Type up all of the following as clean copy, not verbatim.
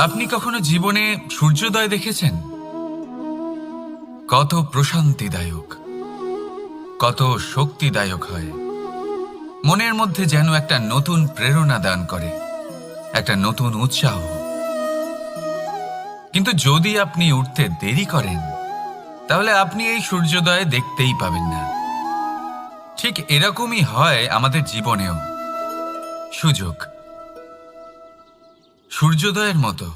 আপনি কখনো জীবনে সূর্যোদয় দেখেছেন? কত প্রশান্তিদায়ক, কত শক্তিদায়ক হয়। মনের মধ্যে যেন একটা নতুন প্রেরণা দান করে, একটা নতুন উৎসাহ। কিন্তু যদি আপনি উঠতে দেরি করেন, তাহলে আপনি এই সূর্যোদয় দেখতেই পাবেন না। ঠিক এরকমই হয় আমাদের জীবনেও। সুযোগ সূর্যোদয়ের মতো।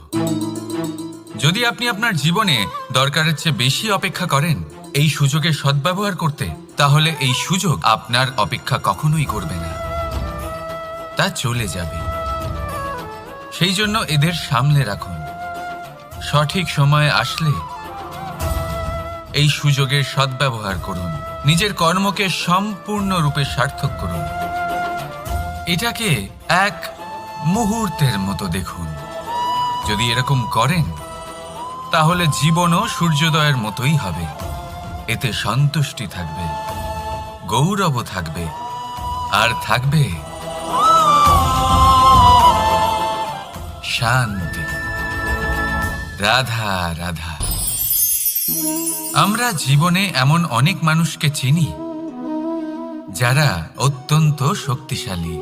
যদি আপনি আপনার জীবনে দরকারের চেয়ে বেশি অপেক্ষা করেন এই সুযোগের সদ্ব্যবহার করতে, তাহলে এই সুযোগ আপনার অপেক্ষা কখনোই করবে না, তা চলে যাবে। সেই জন্য এদের সামলে রাখুন। সঠিক সময় আসলে এই সুযোগের সদ্ব্যবহার করুন, নিজের কর্মকে সম্পূর্ণরূপে সার্থক করুন। এটাকে এক মুহূর্তের মতো দেখুন। যদি এরকম করেন, তাহলে জীবনও সূর্যোদয়ের মতোই হবে। এতে সন্তুষ্টি থাকবে, গৌরবও থাকবে, আর থাকবে শান্তি। রাধা রাধা। আমরা জীবনে এমন অনেক মানুষকে চিনি যারা অত্যন্ত শক্তিশালী,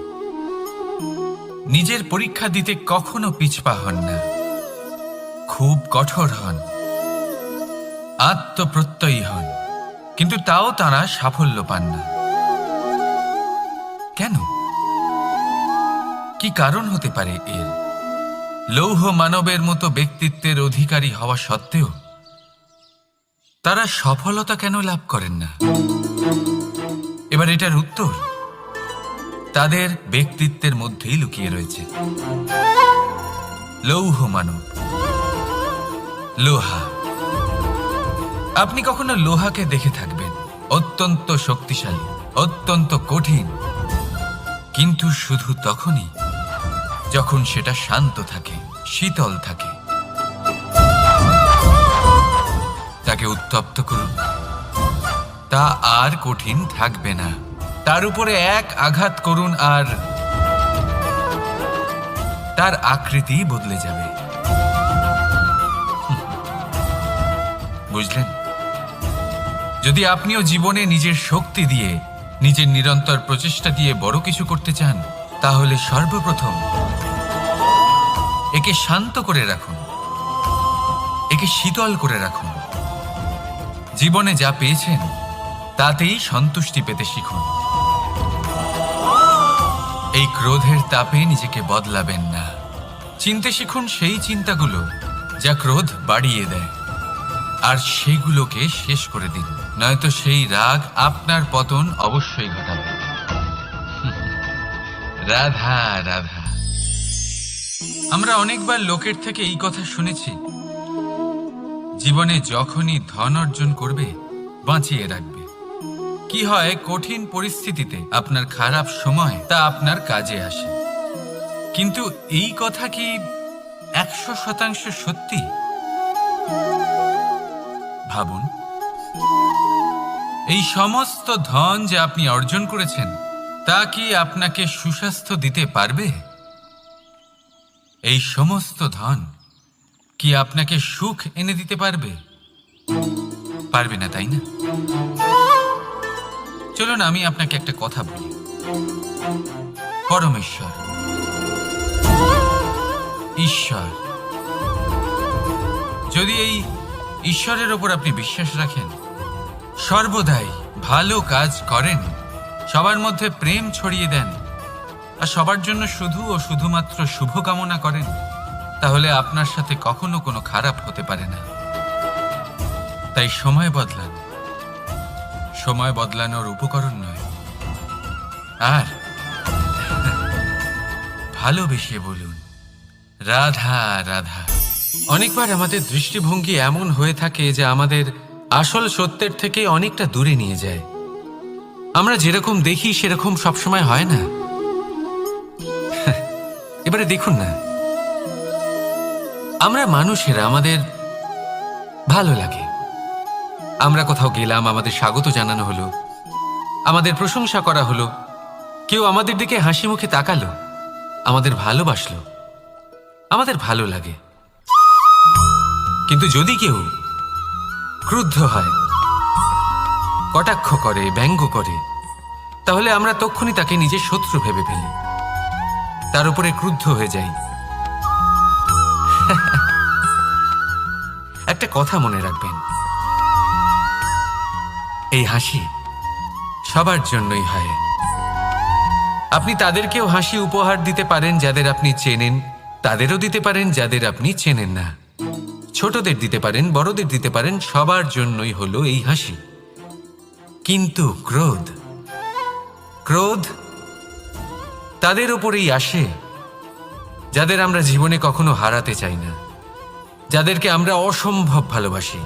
নিজের পরীক্ষা দিতে কখনো পিছপা হন না, খুব কঠোর হন, আত্মপ্রত্যয়ী হন, কিন্তু তাও তারা সাফল্য পান না। কেন? কি কারণ হতে পারে এর? লৌহ মানবের মতো ব্যক্তিত্বের অধিকারী হওয়া সত্ত্বেও তারা সফলতা কেন লাভ করেন না? এবার এটার উত্তর তাদের ব্যক্তিত্বের মধ্যেই লুকিয়ে রয়েছে। লৌহ মানব, লোহা। আপনি কখনো লোহাকে দেখে থাকবেন, অত্যন্ত শক্তিশালী, অত্যন্ত কঠিন, কিন্তু শুধু তখনই যখন সেটা শান্ত থাকে, শীতল থাকে। তাকে উত্তপ্ত করুন, তা আর কঠিন থাকবে না। তার উপরে এক আঘাত করুন আর তার আকৃতি বদলে যাবে। বুঝলেন? যদি আপনিও জীবনে নিজের শক্তি দিয়ে, নিজের নিরন্তর প্রচেষ্টা দিয়ে বড় কিছু করতে চান, তাহলে সর্বপ্রথম একে শান্ত করে রাখুন, একে শীতল করে রাখুন। জীবনে যা পেয়েছেন তাতেই সন্তুষ্টি পেতে শিখুন। এই ক্রোধের তাপে নিজেকে বদলাবেন না। চিনতে শিখুন সেই চিন্তাগুলো যা ক্রোধ বাড়িয়ে দেয়, আর সেগুলোকে শেষ করে দিন, নয়তো সেই রাগ আপনার পতন অবশ্যই ঘটাবে। রাধা রাধা। আমরা অনেকবার লোকের থেকে এই কথা শুনেছি, জীবনে যখনই ধন অর্জন করবে বাঁচিয়ে রাখবে। কি হয়, কঠিন পরিস্থিতিতে আপনার খারাপ সময় তা আপনার কাজে আসে। কিন্তু এই কথা কি 100% সত্যি? ভাবুন, এই সমস্ত ধন যে আপনি অর্জন করেছেন, তা কি আপনাকে সুস্বাস্থ্য দিতে পারবে? এই সমস্ত ধন কি আপনাকে সুখ এনে দিতে পারবে? পারবে না, তাই না? চলুন আমি আপনাকে একটা কথা বলি। পরমেশ্বর, ঈশ্বর, যদি এই ঈশ্বরের ওপর আপনি বিশ্বাস রাখেন, সর্বদাই ভালো কাজ করেন, সবার মধ্যে প্রেম ছড়িয়ে দেন, আর সবার জন্য শুধু ও শুধুমাত্র শুভকামনা করেন, তাহলে আপনার সাথে কখনো কোনো খারাপ হতে পারে না। তাই সময় বদলান, সময় বদলানোর উপকরণ নয়। আর ভালোবেসে বলুন, রাধা রাধা। অনেকবার আমাদের দৃষ্টিভঙ্গি এমন হয়ে থাকে যে আমাদের আসল সত্যের থেকে অনেকটা দূরে নিয়ে যায়। আমরা যেরকম দেখি সেরকম সবসময় হয় না। এবারে দেখুন না, আমরা মানুষেরা, আমাদের ভালো লাগে। আমরা কোথাও গেলাম, আমাদের স্বাগত জানানো হলো, আমাদের প্রশংসা করা হলো, কেউ আমাদের দিকে হাসি মুখে তাকালো, আমাদের ভালোবাসলো, আমাদের ভালো লাগে। কিন্তু যদি কেউ ক্রুদ্ধ হয়, কটাক্ষ করে, ব্যঙ্গ করে, তাহলে আমরা তক্ষুনি তাকে নিজের শত্রু ভেবে ফেলি, তার উপরে ক্রুদ্ধ হয়ে যাই। একটা কথা মনে রাখবেন, এই হাসি সবার জন্যই হয়। আপনি তাদেরকেও হাসি উপহার দিতে পারেন যাদের আপনি চেনেন, তাদেরও দিতে পারেন যাদের আপনি চেনেন না। ছোটদের দিতে পারেন, বড়দের দিতে পারেন, সবার জন্যই হলো এই হাসি। কিন্তু ক্রোধ তাদের উপরেই আসে যাদের আমরা জীবনে কখনো হারাতে চাই না, যাদেরকে আমরা অসম্ভব ভালোবাসি,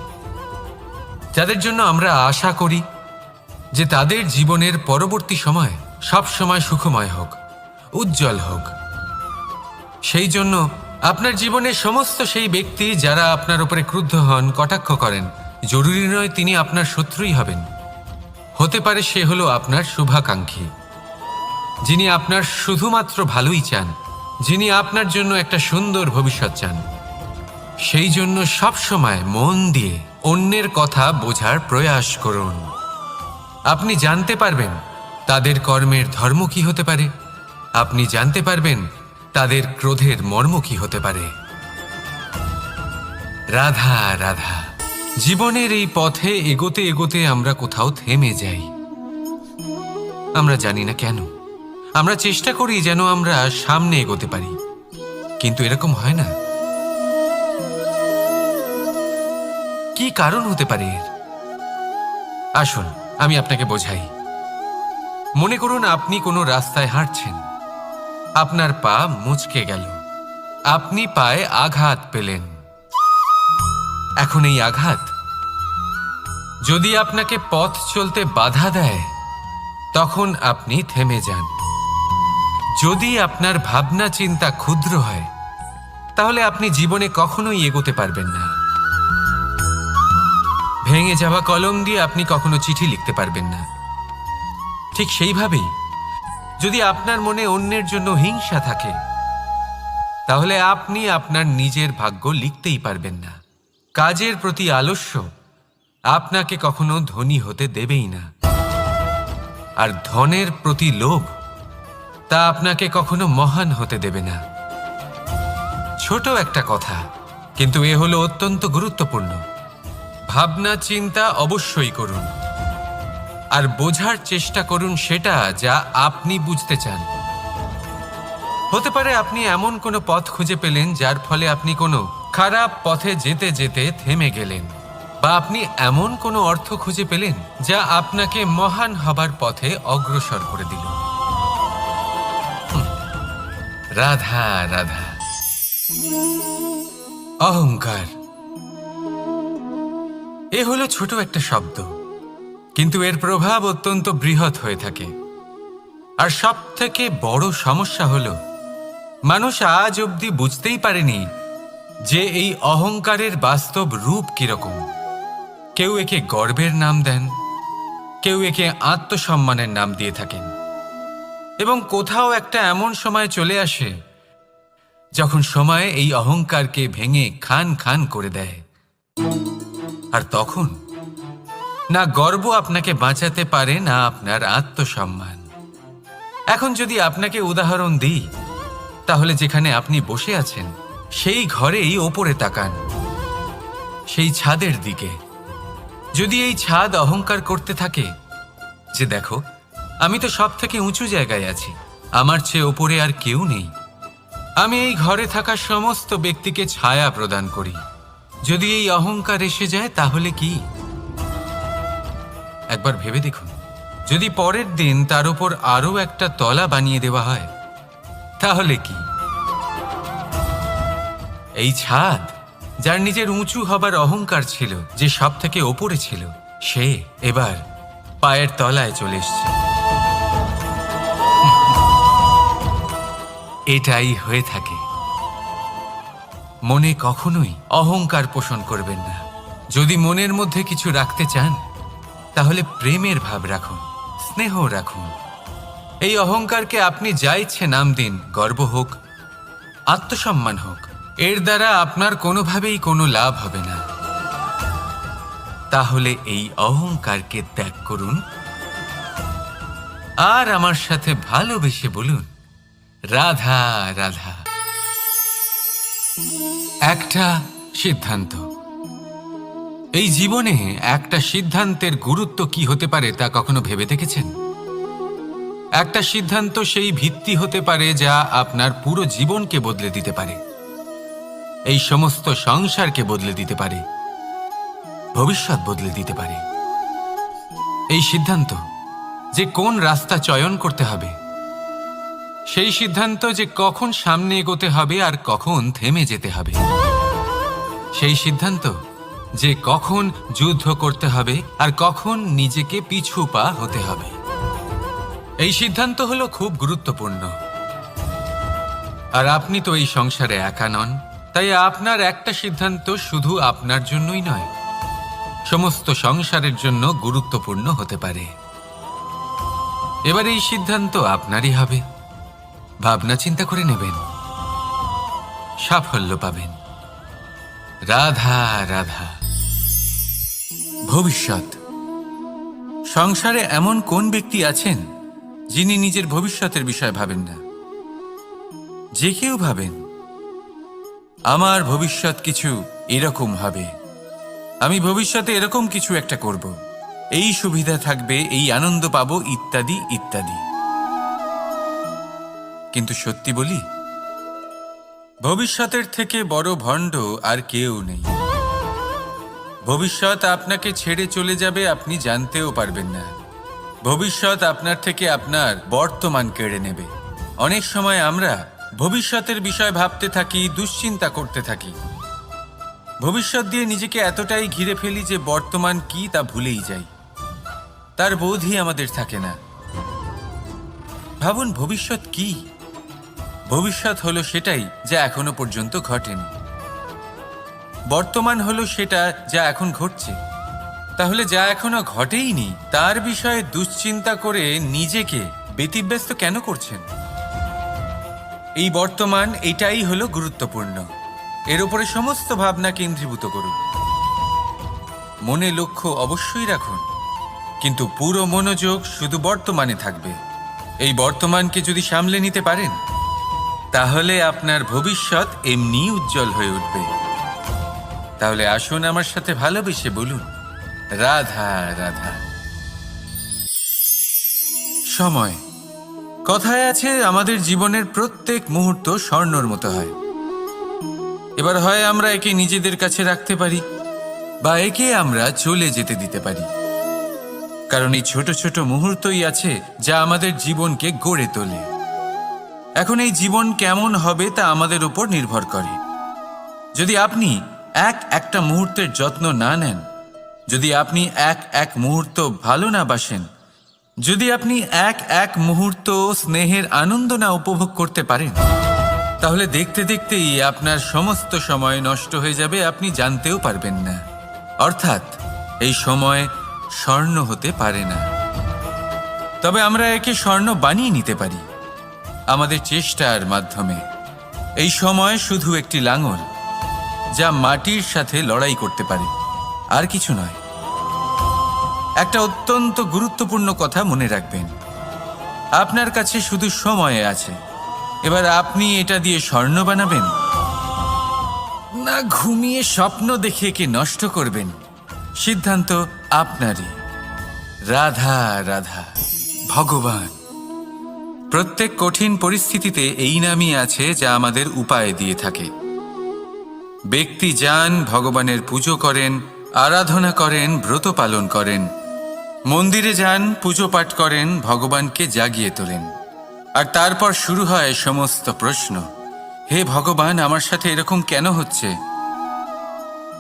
যাদের জন্য আমরা আশা করি যে তাদের জীবনের পরবর্তী সময় সব সময় সুখময় হোক, উজ্জ্বল হোক। সেই জন্য আপনার জীবনের সমস্ত সেই ব্যক্তি যারা আপনার উপরে ক্রুদ্ধ হন, কটাক্ষ করেন, জরুরি নয় তিনি আপনার শত্রুই হবেন। হতে পারে সে হলো আপনার শুভাকাঙ্ক্ষী, যিনি আপনার শুধুমাত্র ভালোই চান, যিনি আপনার জন্য একটা সুন্দর ভবিষ্যৎ চান। সেই জন্য সবসময় মন দিয়ে অন্যের কথা বোঝার প্রয়াস করুন। আপনি জানতে পারবেন তাদের কর্মের ধর্ম কি হতে পারে, আপনি জানতে পারবেন তাদের ক্রোধের মর্ম কি হতে পারে। রাধা রাধা। জীবনের এই পথে এগোতে এগোতে আমরা কোথাও থেমে যাই, আমরা জানি না কেন। আমরা চেষ্টা করি যেন আমরা সামনে এগোতে পারি, কিন্তু এরকম হয় না। কি কারণ হতে পারে এর? আসুন আমি আপনাকে বোঝাই। মনে করুন আপনি কোনো রাস্তায় হাঁটছেন, আপনার পা মুচকে গেল, আপনি পায়ে আঘাত পেলেন। এখন এই আঘাত যদি আপনাকে পথ চলতে বাধা দেয়, তখন আপনি থেমে যান। যদি আপনার ভাবনা চিন্তা ক্ষুদ্র হয়, তাহলে আপনি জীবনে কখনোই এগোতে পারবেন না। ভেঙে যাওয়া কলম দিয়ে আপনি কখনো চিঠি লিখতে পারবেন না। ঠিক সেইভাবেই যদি আপনার মনে অন্যের জন্য হিংসা থাকে, তাহলে আপনি আপনার নিজের ভাগ্য লিখতেই পারবেন না। কাজের প্রতি আলস্য আপনাকে কখনো ধনী হতে দেবেই না, আর ধনের প্রতি লোভ তা আপনাকে কখনো মহান হতে দেবে না। ছোট একটা কথা, কিন্তু এ হলো অত্যন্ত গুরুত্বপূর্ণ। ভাবনা চিন্তা অবশ্যই করুন, আর বোঝার চেষ্টা করুন সেটা যা আপনি বুঝতে চান। হতে পারে আপনি এমন কোনো পথ খুঁজে পেলেন যার ফলে আপনি কোনো খারাপ পথে যেতে যেতে থেমে গেলেন, বা আপনি এমন কোনো অর্থ খুঁজে পেলেন যা আপনাকে মহান হবার পথে অগ্রসর করে দিল। রাধা রাধা। অহংকার এ হলো ছোট একটা শব্দ, কিন্তু এর প্রভাব অত্যন্ত বৃহৎ হয়ে থাকে। আর সব থেকে বড় সমস্যা হলো মানুষ আজ অবধি বুঝতেই পারেনি যে এই অহংকারের বাস্তব রূপ কিরকম। কেউ একে গর্বের নাম দেন, কেউ একে আত্মসম্মানের নাম দিয়ে থাকেন, এবং কোথাও একটা এমন সময় চলে আসে যখন সময় এই অহংকারকে ভেঙে খান খান করে দেয়। আর তখন না গর্ব আপনাকে বাঁচাতে পারে, না আপনার আত্মসম্মান। এখন যদি আপনাকে উদাহরণ দিই, তাহলে যেখানে আপনি বসে আছেন সেই ঘরেই ওপরে তাকান, সেই ছাদের দিকে। যদি এই ছাদ অহংকার করতে থাকে যে দেখো আমি তো সব থেকে উঁচু জায়গায় আছি, আমার চেয়ে ওপরে আর কেউ নেই, আমি এই ঘরে থাকা সমস্ত ব্যক্তিকে ছায়া প্রদান করি, যদি এই অহংকার এসে যায় তাহলে কি? একবার ভেবে দেখুন, যদি পরের দিন তার উপর আরো একটা তলা বানিয়ে দেওয়া হয় তাহলে কি? এই ছাদ যার নিজের উঁচু হবার অহংকার ছিল, যে সব থেকে ওপরে ছিল, সে এবার পায়ের তলায় চলে এসছে। এটাই হয়ে থাকে। মনে কখনোই অহংকার পোষণ করবেন না। যদি মনের মধ্যে কিছু রাখতে চান তাহলে প্রেমের ভাব রাখুন, স্নেহ রাখুন। এই অহংকারকে আপনি যা ইচ্ছে নাম দিন, গর্ব হোক, আত্মসম্মান হোক, এর দ্বারা আপনার কোনোভাবেই কোনো লাভ হবে না। তাহলে এই অহংকারকে ত্যাগ করুন আর আমার সাথে ভালোবেসে বলুন, রাধা রাধা। একটা সিদ্ধান্ত। এই জীবনে একটা সিদ্ধান্তের গুরুত্ব কি হতে পারে তা কখনো ভেবে দেখেছেন? একটা সিদ্ধান্ত সেই ভিত্তি হতে পারে যা আপনার পুরো জীবনকে বদলে দিতে পারে, এই সমস্ত সংসারকে বদলে দিতে পারে, ভবিষ্যৎ বদলে দিতে পারে। এই সিদ্ধান্ত যে কোন রাস্তা চয়ন করতে হবে, সেই সিদ্ধান্ত যে কখন সামনে এগোতে হবে আর কখন থেমে যেতে হবে, সেই সিদ্ধান্ত যে কখন যুদ্ধ করতে হবে আর কখন নিজেকে পিছু পা হতে হবে। এই সিদ্ধান্ত হলো খুব গুরুত্বপূর্ণ। আর আপনি তো এই সংসারে একা নন, তাই আপনার একটা সিদ্ধান্ত শুধু আপনার জন্যই নয়, সমস্ত সংসারের জন্য গুরুত্বপূর্ণ হতে পারে। এবার এই সিদ্ধান্ত আপনারই হবে। ভাবনা চিন্তা করে নেবেন, সাফল্য পাবেন। রাধা রাধা। ভবিষ্যৎ। সংসারে এমন কোন ব্যক্তি আছেন যিনি নিজের ভবিষ্যতের বিষয় ভাবেন না? যে কেউ ভাবেন আমার ভবিষ্যৎ কিছু এরকম হবে, আমি ভবিষ্যতে এরকম কিছু একটা করব, এই সুবিধা থাকবে, এই আনন্দ পাবো, ইত্যাদি ইত্যাদি। কিন্তু সত্যি বলি, ভবিষ্যতের থেকে বড় ভণ্ড আর কেউ নেই। ভবিষ্যৎ আপনাকে ছেড়ে চলে যাবে, আপনি জানতেও পারবেন না। ভবিষ্যৎ আপনার থেকে আপনার বর্তমান কেড়ে নেবে। অনেক সময় আমরা ভবিষ্যতের বিষয় ভাবতে থাকি, দুশ্চিন্তা করতে থাকি। ভবিষ্যৎ দিয়ে নিজেকে এতটাই ঘিরে ফেলি যে বর্তমান কি তা ভুলেই যাই, তার বোধই আমাদের থাকে না। ভাবুন, ভবিষ্যৎ কি? ভবিষ্যৎ হলো সেটাই যা এখনো পর্যন্ত ঘটেনি। বর্তমান হলো সেটা যা এখন ঘটছে। তাহলে যা এখনো ঘটেইনি তার বিষয়ে দুশ্চিন্তা করে নিজেকে ব্যতিব্যস্ত কেন করছেন? এই বর্তমান, এটাই হলো গুরুত্বপূর্ণ। এর উপরে সমস্ত ভাবনা কেন্দ্রীভূত করুন। মনে লক্ষ্য অবশ্যই রাখুন, কিন্তু পুরো মনোযোগ শুধু বর্তমানে থাকবে। এই বর্তমানকে যদি সামলে নিতে পারেন, তাহলে আপনার ভবিষ্যৎ এমনি উজ্জ্বল হয়ে উঠবে। তাহলে আসুন আমার সাথে ভালোবেসে বলুন, রাধা রাধা। সময়। কথায় আছে, আমাদের জীবনের প্রত্যেক মুহূর্ত স্বর্ণর মতো হয়। এবার হয় আমরা একে নিজেদের কাছে রাখতে পারি বা একে আমরা চলে যেতে দিতে পারি, কারণ এই ছোট ছোট মুহূর্তই আছে যা আমাদের জীবনকে গড়ে তোলে। এখন এই জীবন কেমন হবে তা আমাদের উপর নির্ভর করে। যদি আপনি একটা মুহূর্তের যত্ন না নেন, যদি আপনি এক মুহূর্ত ভালো না বাসেন, যদি আপনি এক মুহূর্ত স্নেহের আনন্দ না উপভোগ করতে পারেন, তাহলে দেখতে দেখতেই আপনার সমস্ত সময় নষ্ট হয়ে যাবে, আপনি জানতেও পারবেন না। অর্থাৎ এই সময় স্বর্ণ হতে পারে না। তবে আমরা একে স্বর্ণ বানিয়ে নিতে পারি আমাদের চেষ্টার মাধ্যমে। এই সময় শুধু একটি লাঙল যা মাটির সাথে লড়াই করতে পারে, আর কিছু নয়। একটা অত্যন্ত গুরুত্বপূর্ণ কথা মনে রাখবেন, আপনার কাছে শুধু সময় আছে। এবার আপনি এটা দিয়ে স্বর্ণ বানাবেন না ঘুমিয়ে স্বপ্ন দেখে একে নষ্ট করবেন, সিদ্ধান্ত আপনারই। রাধা রাধা। ভগবান। প্রত্যেক কঠিন পরিস্থিতিতে এই নামই আছে যা আমাদের উপায় দিয়ে থাকে। ব্যক্তি যান, ভগবানের পুজো করেন, আরাধনা করেন, ব্রত পালন করেন, মন্দিরে যান, পুজো পাঠ করেন, ভগবানকে জাগিয়ে তোলেন। আর তারপর শুরু হয় সমস্ত প্রশ্ন। হে ভগবান, আমার সাথে এরকম কেন হচ্ছে?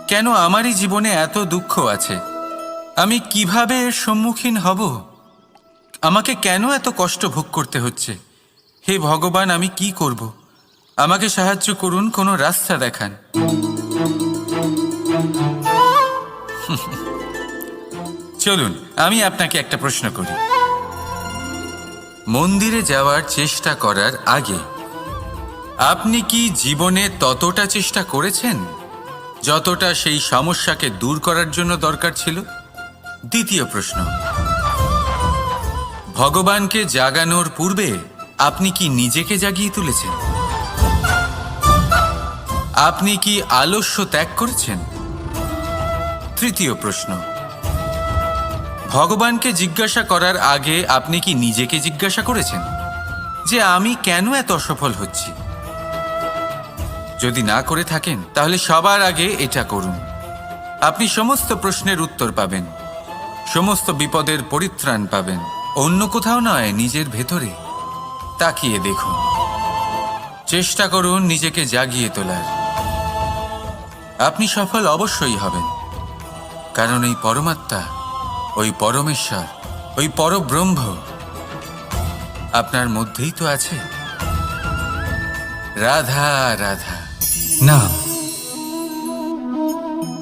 কেন আমারই জীবনে এত দুঃখ আছে? আমি কিভাবে এর সম্মুখীন হব? আমাকে কেন এত কষ্ট ভোগ করতে হচ্ছে? হে ভগবান, আমি কি করব? আমাকে সাহায্য করুন, কোনো রাস্তা দেখান। চলুন আমি আপনাকে একটা প্রশ্ন করি। মন্দিরে যাওয়ার চেষ্টা করার আগে আপনি কি জীবনে ততটা চেষ্টা করেছেন যতটা সেই সমস্যাকে দূর করার জন্য দরকার ছিল? দ্বিতীয় প্রশ্ন, ভগবানকে জাগানোর পূর্বে আপনি কি নিজেকে জাগিয়ে তুলেছেন? আপনি কি আলস্য ত্যাগ করেছেন? তৃতীয় প্রশ্ন, ভগবানকে জিজ্ঞাসা করার আগে আপনি কি নিজেকে জিজ্ঞাসা করেছেন যে আমি কেন এত অসফল হচ্ছি? যদি না করে থাকেন তাহলে সবার আগে এটা করুন। আপনি সমস্ত প্রশ্নের উত্তর পাবেন, সমস্ত বিপদের পরিত্রাণ পাবেন। অন্য কোথাও নয়, নিজের ভেতরে তাকিয়ে দেখুন। চেষ্টা করুন নিজেকে জাগিয়ে তোলার। আপনি সফল অবশ্যই হবেন, কারণ এই পরমাত্মা, ওই পরমেশ্বর, ওই পরব্রহ্ম আপনার মধ্যেই তো আছে। রাধা রাধা। নাম।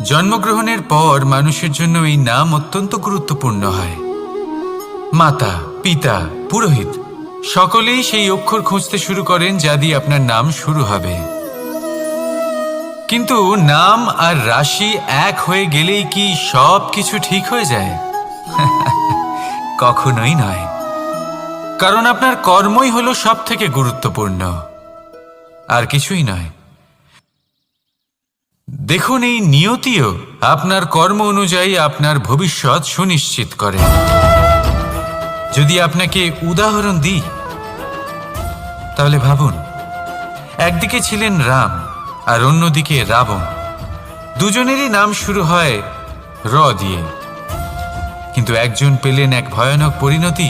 জন্মগ্রহণের পর মানুষের জন্য এই নাম অত্যন্ত গুরুত্বপূর্ণ হয়। মাতা, পিতা, পুরোহিত সকলেই সেই অক্ষর খুঁজতে শুরু করেন যা দিয়ে আপনার নাম শুরু হবে। কিন্তু নাম আর রাশি এক হয়ে গেলেই কি সব কিছু ঠিক হয়ে যায়? কখনোই নয়, কারণ আপনার কর্মই হলো সব থেকে গুরুত্বপূর্ণ, আর কিছুই নয়। দেখুন, এই নিয়তিও আপনার কর্ম অনুযায়ী আপনার ভবিষ্যৎ সুনিশ্চিত করে। যদি আপনাকে উদাহরণ দিই তাহলে ভাবুন, একদিকে ছিলেন রাম আর অন্যদিকে রাবণ। দুজনেরই নাম শুরু হয় র দিয়ে, কিন্তু একজন পেলেন এক ভয়ানক পরিণতি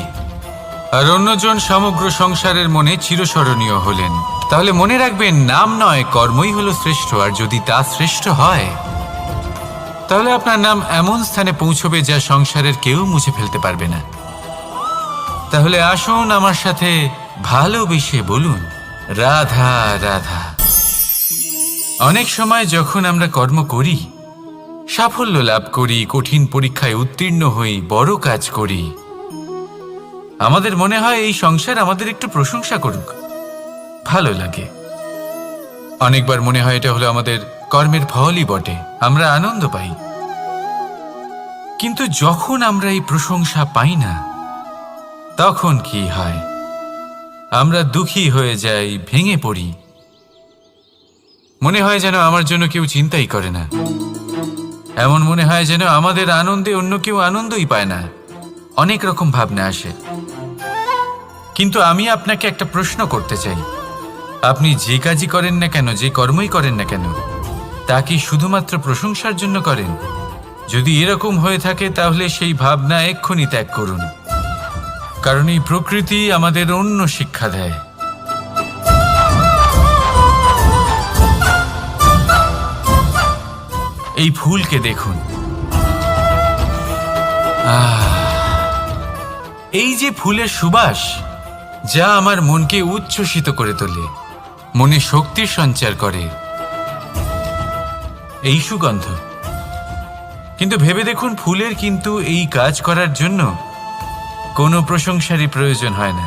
আর অন্যজন সমগ্র সংসারের মনে চিরস্মরণীয় হলেন। তাহলে মনে রাখবেন, নাম নয়, কর্মই হলো শ্রেষ্ঠ। আর যদি তা শ্রেষ্ঠ হয় তাহলে আপনার নাম এমন স্থানে পৌঁছবে যা সংসারের কেউ মুছে ফেলতে পারবে না। তাহলে আসুন আমার সাথে ভালোবেসে বলুন, রাধা রাধা। অনেক সময় যখন আমরা কর্ম করি, সাফল্য লাভ করি, কঠিন পরীক্ষায় উত্তীর্ণ হই, বড় কাজ করি, আমাদের মনে হয় এই সংসার আমাদের একটু প্রশংসা করুক, ভালো লাগে। অনেকবার মনে হয় এটা হলো আমাদের কর্মের ফলই বটে, আমরা আনন্দ পাই। কিন্তু যখন আমরা এই প্রশংসা পাই না, তখন কি হয়? আমরা দুঃখী হয়ে যাই, ভেঙে পড়ি। মনে হয় যেন আমার জন্য কেউ চিন্তাই করে না। এমন মনে হয় যেন আমাদের আনন্দে অন্য কেউ আনন্দই পায় না। অনেক রকম ভাবনা আসে। কিন্তু আমি আপনাকে একটা প্রশ্ন করতে চাই, আপনি যে কাজই করেন না কেন, যে কর্মই করেন না কেন, তা কি শুধুমাত্র প্রশংসার জন্য করেন? যদি এরকম হয়ে থাকে তাহলে সেই ভাবনা এক্ষুনি ত্যাগ করুন, কারণ এই প্রকৃতি আমাদের অন্য শিক্ষা দেয়। এই ফুলকে দেখুন, এই যে ফুলের সুবাস, যা আমার মনকে উচ্ছ্বসিত করে তোলে, মনে শক্তির সঞ্চার করে, এই সুগন্ধ। কিন্তু ভেবে দেখুন, ফুলের কিন্তু এই কাজ করার জন্য কোনো প্রশংসারই প্রয়োজন হয় না।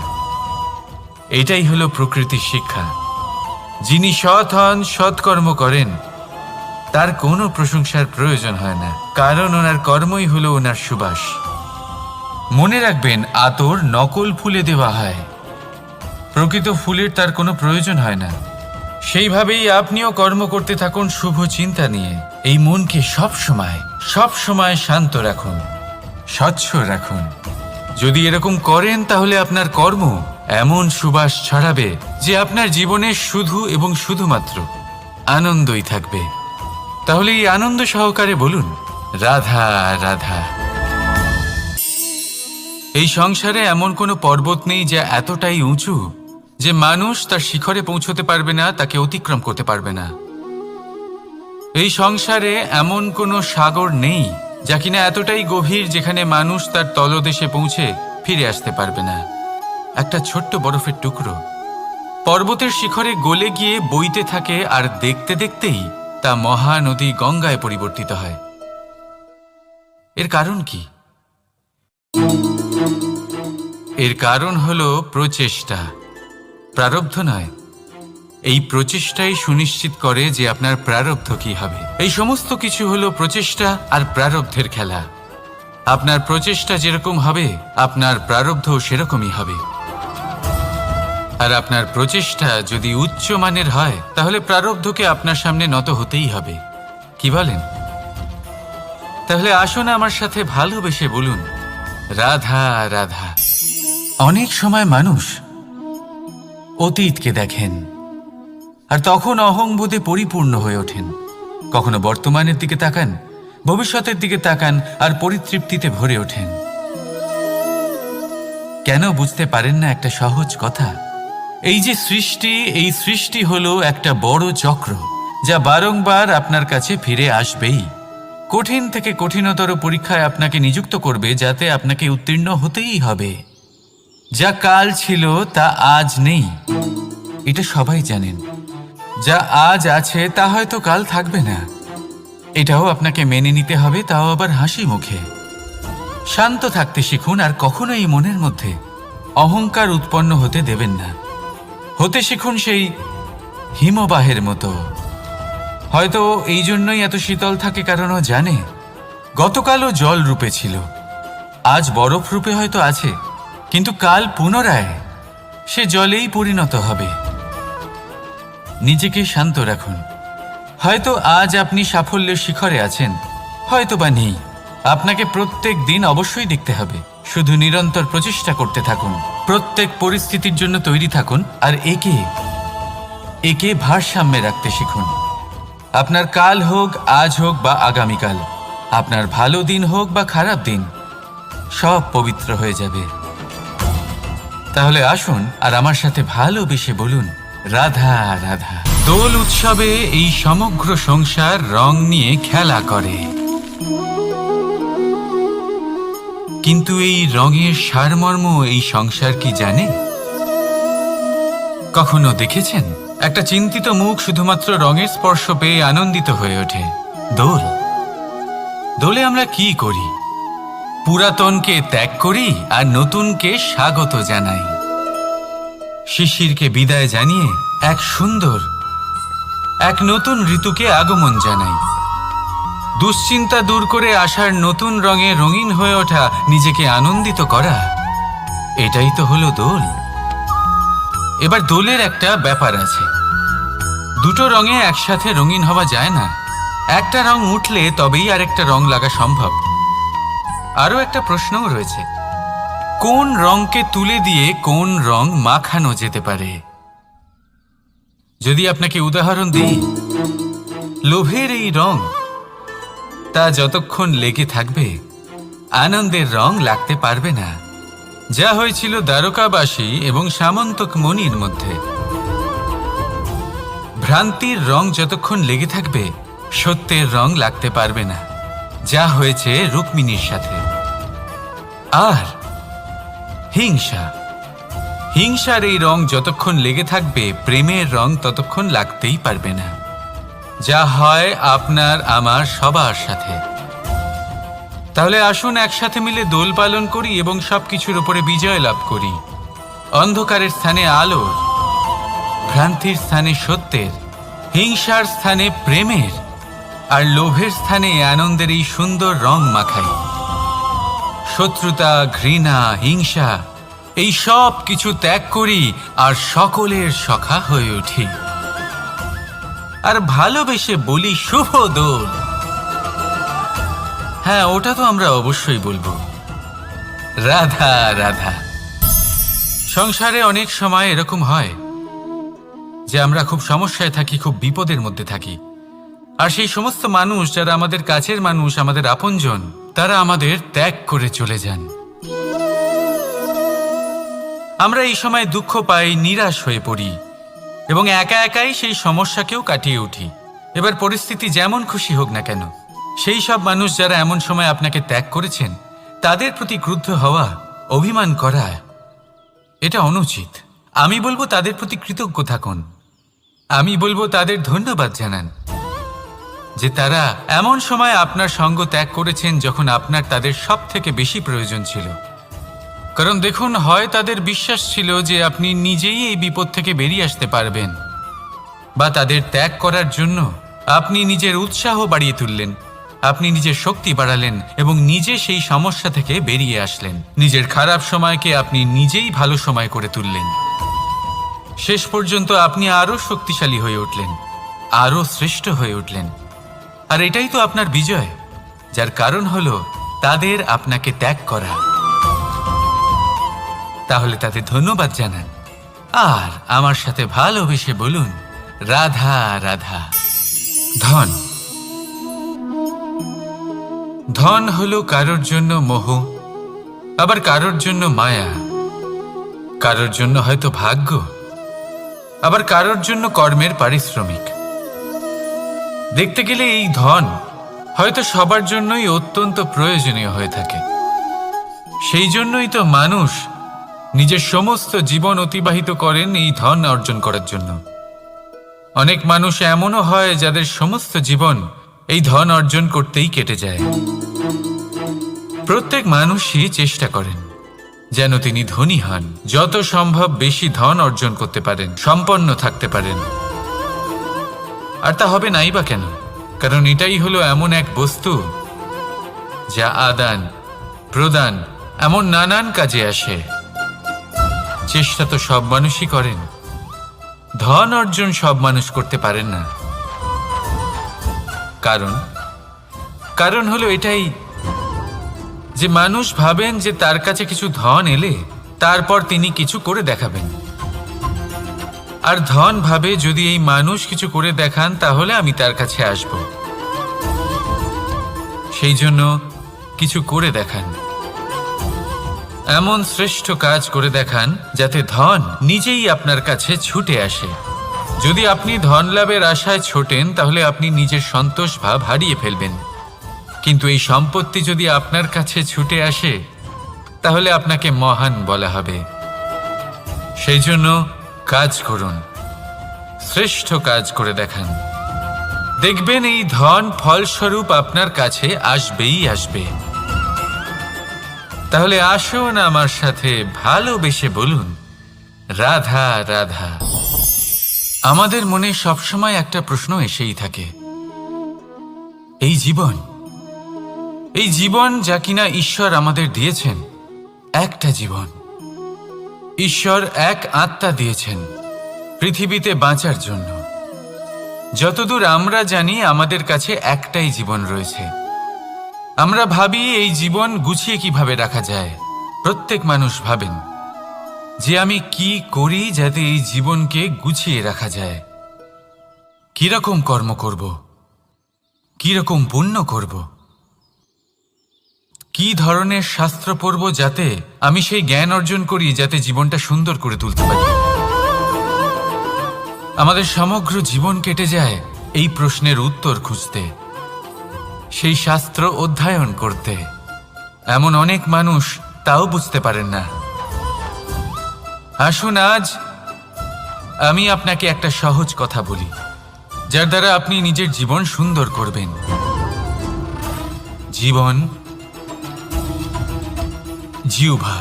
এটাই হলো প্রকৃতির শিক্ষা। যিনি সৎ হন, সৎকর্ম করেন, তার কোনো প্রশংসার প্রয়োজন হয় না, কারণ ওনার কর্মই হলো ওনার সুবাস। মনে রাখবেন, আতর নকল ফুলে দেওয়া হয়, প্রকৃত ফুলের তার কোনো প্রয়োজন হয় না। সেইভাবেই আপনিও কর্ম করতে থাকুন শুভ চিন্তা নিয়ে। এই মনকে সবসময় শান্ত রাখুন, স্বচ্ছ রাখুন। যদি এরকম করেন তাহলে আপনার কর্ম এমন সুবাস ছড়াবে যে আপনার জীবনে শুধু এবং শুধুমাত্র আনন্দই থাকবে। তাহলে এই আনন্দ সহকারে বলুন, রাধা রাধা। এই সংসারে এমন কোনো পর্বত নেই যা এতটাই উঁচু যে মানুষ তার শিখরে পৌঁছতে পারবে না, তাকে অতিক্রম করতে পারবে না। এই সংসারে এমন কোনো সাগর নেই যা কিনা এতটাই গভীর যেখানে মানুষ তার তলদেশে পৌঁছে ফিরে আসতে পারবে না। একটা ছোট্ট বরফের টুকরো পর্বতের শিখরে গলে গিয়ে বইতে থাকে, আর দেখতে দেখতেই তা মহানদী গঙ্গায় পরিবর্তিত হয়। এর কারণ কি? এর কারণ হলো প্রচেষ্টা, প্রারব্ধ নয়। এই প্রচেষ্টাই সুনিশ্চিত করে যে আপনার প্রারব্ধ কি হবে। এই সমস্ত কিছু হলো প্রচেষ্টা আর প্রারব্ধের খেলা। আপনার প্রচেষ্টা যেরকম হবে আপনার প্রারব্ধও সেরকমই হবে। আর আপনার প্রচেষ্টা যদি উচ্চ মানের হয় তাহলে প্রারব্ধকে আপনার সামনে নত হতেই হবে। কি বলেন? তাহলে আসুন আমার সাথে ভালোবেসে বলুন, রাধা রাধা। অনেক সময় মানুষ অতীতকে দেখেন আর তখন অহংবোধে পরিপূর্ণ হয়ে ওঠেন। কখনো বর্তমানের দিকে তাকান, ভবিষ্যতের দিকে তাকান আর পরিতৃপ্তিতে ভরে ওঠেন। কেন বুঝতে পারেন না একটা সহজ কথা? এই যে সৃষ্টি, এই সৃষ্টি হলো একটা বড় চক্র যা বারংবার আপনার কাছে ফিরে আসবেই। কঠিন থেকে কঠিনতর পরীক্ষায় আপনাকে নিযুক্ত করবে যাতে আপনাকে উত্তীর্ণ হতেই হবে। যা কাল ছিল তা আজ নেই, এটা সবাই জানেন। যা আজ আছে তা হয়তো কাল থাকবে না, এটাও আপনাকে মেনে নিতে হবে, তাও আবার হাসি মুখে। শান্ত থাকতে শিখুন আর কখনোই মনের মধ্যে অহংকার উৎপন্ন হতে দেবেন না। হতে শিখুন সেই হিমবাহের মতো। হয়তো এই জন্যই এত শীতল থাকে কারণ ও জানে গতকালও জল রূপে ছিল, আজ বরফ রূপে হয়তো আছে, কিন্তু কাল পুনরায় সে জলেই পরিণত হবে। নিজেকে শান্ত রাখুন। হয়তো আজ আপনি সাফল্যের শিখরে আছেন, হয়তো বা নেই। আপনাকে প্রত্যেক দিন অবশ্যই দেখতে হবে। শুধু নিরন্তর প্রচেষ্টা করতে থাকুন, প্রত্যেক পরিস্থিতির জন্য তৈরি থাকুন আর একে ভারসাম্যে রাখতে শিখুন। আপনার কাল হোক, আজ হোক বা আগামীকাল, আপনার ভালো দিন হোক বা খারাপ দিন, সব পবিত্র হয়ে যাবে। তাহলে আসুন আর আমার সাথে ভালোবেসে বলুন, রাধা রাধা। দোল উৎসবে এই সমগ্র সংসার রং নিয়ে খেলা করে, কিন্তু এই রঙের সারমর্ম এই সংসার কি জানে? কখনো দেখেছেন একটা চিন্তিত মুখ শুধুমাত্র রঙের স্পর্শ পেয়ে আনন্দিত হয়ে ওঠে? দোলে আমরা কি করি? পুরাতনকে ত্যাগ করি আর নতুনকে স্বাগত জানাই। শিশিরকে বিদায় জানিয়ে এক সুন্দর, এক নতুন ঋতুকে আগমন জানাই। দুশ্চিন্তা দূর করে আসার নতুন রঙে রঙিন হয়ে ওঠা, নিজেকে আনন্দিত করা, এটাই তো হলো দোল। এবার দোলের একটা ব্যাপার আছে, দুটো রঙে একসাথে রঙিন হওয়া যায় না। একটা রং উঠলে তবেই আরেকটা রং লাগা সম্ভব। আরও একটা প্রশ্নও রয়েছে, কোন রংকে তুলে দিয়ে কোন রং মাখানো যেতে পারে? যদি আপনাকে উদাহরণ দিই, লোভের এই রং, তা যতক্ষণ লেগে থাকবে আনন্দের রং লাগতে পারবে না। যা হয়েছিল দ্বারকাবাসী এবং সামন্তক মণির মধ্যে। ভ্রান্তির রং যতক্ষণ লেগে থাকবে সত্যের রং লাগতে পারবে না, যা হয়েছে রুক্মিণীর সাথে। আর হিংসার এই রং যতক্ষণ লেগে থাকবে প্রেমের রং ততক্ষণ লাগতেই পারবে না, যা হয় আপনার আমার সবার সাথে। তাহলে আসুন একসাথে মিলে দোল পালন করি এবং সবকিছুর উপরে বিজয় লাভ করি। অন্ধকারের স্থানে আলোর, ভ্রান্তির স্থানে সত্যের, হিংসার স্থানে প্রেমের আর লোভের স্থানে আনন্দের এই সুন্দর রং মাখাই। শত্রুতা, ঘৃণা, হিংসা এই সব কিছু ত্যাগ করি আর সকলের সখা হয়ে উঠি। আর ভালোবেসে বলি, শুভ দোল। হ্যাঁ, ওটা তো আমরা অবশ্যই বলবো, রাধা রাধা। সংসারে অনেক সময় এরকম হয় যে আমরা খুব সমস্যায় থাকি, খুব বিপদের মধ্যে থাকি। আর সেই সমস্ত মানুষ যারা আমাদের কাছের মানুষ, আমাদের আপনজন, তারা আমাদের ত্যাগ করে চলে যান। আমরা এই সময় দুঃখ পাই, নিরাশ হয়ে পড়ি এবং একা একাই সেই সমস্যাকেও কাটিয়ে উঠি। এবার পরিস্থিতি যেমন খুশি হোক না কেন, সেই সব মানুষ যারা এমন সময় আপনাকে ত্যাগ করেছেন তাদের প্রতি ক্রুদ্ধ হওয়া, অভিমান করা, এটা অনুচিত। আমি বলবো তাদের প্রতি কৃতজ্ঞ থাকুন। আমি বলবো তাদের ধন্যবাদ জানান যে তারা এমন সময় আপনার সঙ্গ ত্যাগ করেছেন যখন আপনার তাদের সব থেকে বেশি প্রয়োজন ছিল। কারণ দেখুন, হয় তাদের বিশ্বাস ছিল যে আপনি নিজেই এই বিপদ থেকে বেরিয়ে আসতে পারবেন, বা তাদের ত্যাগ করার জন্য আপনি নিজের উৎসাহ বাড়িয়ে তুললেন, আপনি নিজের শক্তি বাড়ালেন এবং নিজে সেই সমস্যা থেকে বেরিয়ে আসলেন। নিজের খারাপ সময়কে আপনি নিজেই ভালো সময় করে তুললেন। শেষ পর্যন্ত আপনি আরো শক্তিশালী হয়ে উঠলেন, আরো শ্রেষ্ঠ হয়ে উঠলেন। আর এটাই তো আপনার বিজয়, যার কারণ হলো তাদের আপনাকে ত্যাগ করা। তাহলে তাদের ধন্যবাদ জানান আর আমার সাথে ভালোবেসে বলুন, রাধা রাধা। ধন, ধন হলো কারোর জন্য মোহ, আবার কারোর জন্য মায়া, কারোর জন্য হয়তো ভাগ্য, আবার কারোর জন্য কর্মের পারিশ্রমিক। দেখতে গেলে এই ধন হয়তো সবার জন্যই অত্যন্ত প্রয়োজনীয় হয়ে থাকে। সেই জন্যই তো মানুষ নিজের সমস্ত জীবন অতিবাহিত করেন এই ধন অর্জন করার জন্য। অনেক মানুষ এমনও হয় যাদের সমস্ত জীবন এই ধন অর্জন করতেই কেটে যায়। প্রত্যেক মানুষই চেষ্টা করেন যেন তিনি ধনী হন, যত সম্ভব বেশি ধন অর্জন করতে পারেন, সম্পন্ন থাকতে পারেন। আর তা হবে নাই বা কেন? কারণ এটাই হলো এমন এক বস্তু যা আদান প্রদান এমন নানান কাজে আসে। চেষ্টা তো সব মানুষই করেন, ধন অর্জন সব মানুষ করতে পারেন না। কারণ হলো এটাই যে মানুষ ভাবেন যে তার কাছে কিছু ধন এলে তারপর তিনি কিছু করে দেখাবেন, আর ধন ভাবে যদি এই মানুষ কিছু করে দেখান তাহলে আমি তার কাছে আসব। সেই জন্য কিছু করে দেখান, এমন শ্রেষ্ঠ কাজ করে দেখান যাতে ধন নিজেই আপনার কাছে ছুটে আসে। যদি আপনি ধন লাভের আশায় ছোটেন তাহলে আপনি নিজের সন্তোষ ভাব হারিয়ে ফেলবেন। কিন্তু এই সম্পত্তি যদি আপনার কাছে ছুটে আসে তাহলে আপনাকে মহান বলা হবে। সেই জন্য কাজ করুন, শ্রেষ্ঠ কাজ করে দেখান, দেখবেন এই ধন ফলস্বরূপ আপনার কাছে আসবেই আসবে। তাহলে আসুন আমার সাথে ভালোবেসে বলুন, রাধা রাধা। আমাদের মনে সবসময় একটা প্রশ্ন এসেই থাকে, এই জীবন যা কিনা ঈশ্বর আমাদের দিয়েছেন, একটা জীবন। ঈশ্বর এক আত্মা দিয়েছেন পৃথিবীতে বাঁচার জন্য। যতদূর আমরা জানি আমাদের কাছে একটাই জীবন রয়েছে। আমরা ভাবি এই জীবন গুছিয়ে কিভাবে রাখা যায়। প্রত্যেক মানুষ ভাবেন যে আমি কি করি যাতে এই জীবনকে গুছিয়ে রাখা যায়, কিরকম কর্ম করব, কিরকম পুণ্য করব, কি ধরনের শাস্ত্র পড়ব যাতে আমি সেই জ্ঞান অর্জন করি যাতে জীবনটা সুন্দর করে তুলতে পারি। আমাদের সমগ্র জীবন কেটে যায় এই প্রশ্নের উত্তর খুঁজতে, সেই শাস্ত্র অধ্যয়ন করতে। এমন অনেক মানুষ তাও বুঝতে পারেন না। আসুন আজ আমি আপনাকে একটা সহজ কথা বলি, যার দ্বারা আপনি নিজের জীবন সুন্দর করবেন। জীবন, জিহ্বা,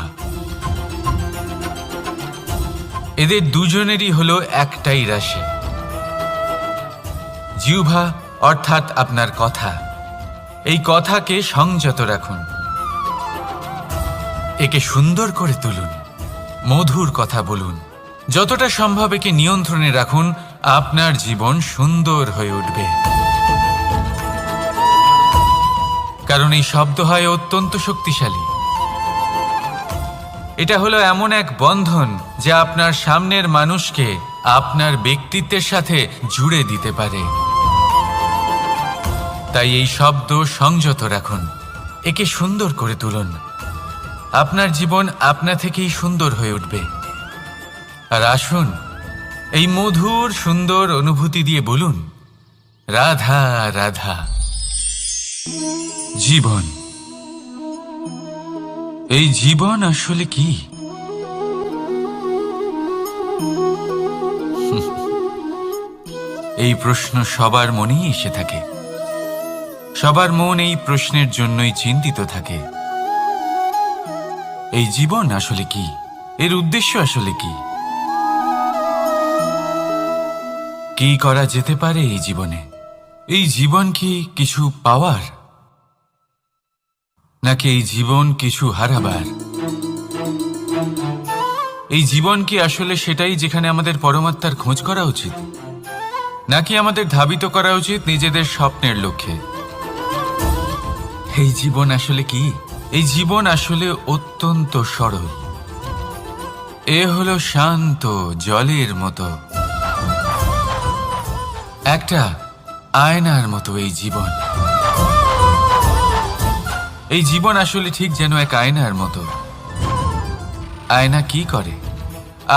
এদের দুজনেরই হলো একটাই রাশি। জিহ্বা অর্থাৎ আপনার কথা, এই কথাকে সংযত রাখুন, একে সুন্দর করে তুলুন, মধুর কথা বলুন। যতটা সম্ভব একে নিয়ন্ত্রণে রাখুন, আপনার জীবন সুন্দর হয়ে উঠবে। কারণ এই শব্দ হয় অত্যন্ত শক্তিশালী। এটা হলো এমন এক বন্ধন যা আপনার সামনের মানুষকে আপনার ব্যক্তিত্বের সাথে জুড়ে দিতে পারে। তাই এই শব্দ সংযত রাখুন, একে সুন্দর করে তুলুন। আপনার জীবন আপনা থেকেই সুন্দর হয়ে উঠবে। আর আসুন এই মধুর সুন্দর অনুভূতি দিয়ে বলুন, রাধা রাধা। জীবন, এই জীবন আসলে কি? এই প্রশ্ন সবার মনেই এসে থাকে। সবার মন এই প্রশ্নের জন্যই চিন্তিত থাকে। এই জীবন আসলে কি? এর উদ্দেশ্য আসলে কি? কি করা যেতে পারে এই জীবনে? এই জীবন কি কিছু পাওয়ার, নাকি এই জীবন কিছু হারাবার? এই জীবন কি আসলে সেটাই যেখানে আমাদের পরমাত্মার খোঁজ করা উচিত, নাকি আমাদের ধাবিত করা উচিত নিজেদের স্বপ্নের লক্ষ্যে? এই জীবন আসলে কি? এই জীবন আসলে অত্যন্ত সরল। এ হলো শান্ত জলের মতো, একটা আয়নার মতো এই জীবন। এই জীবন আসলে ঠিক যেন এক আয়নার মতো। আয়না কি করে?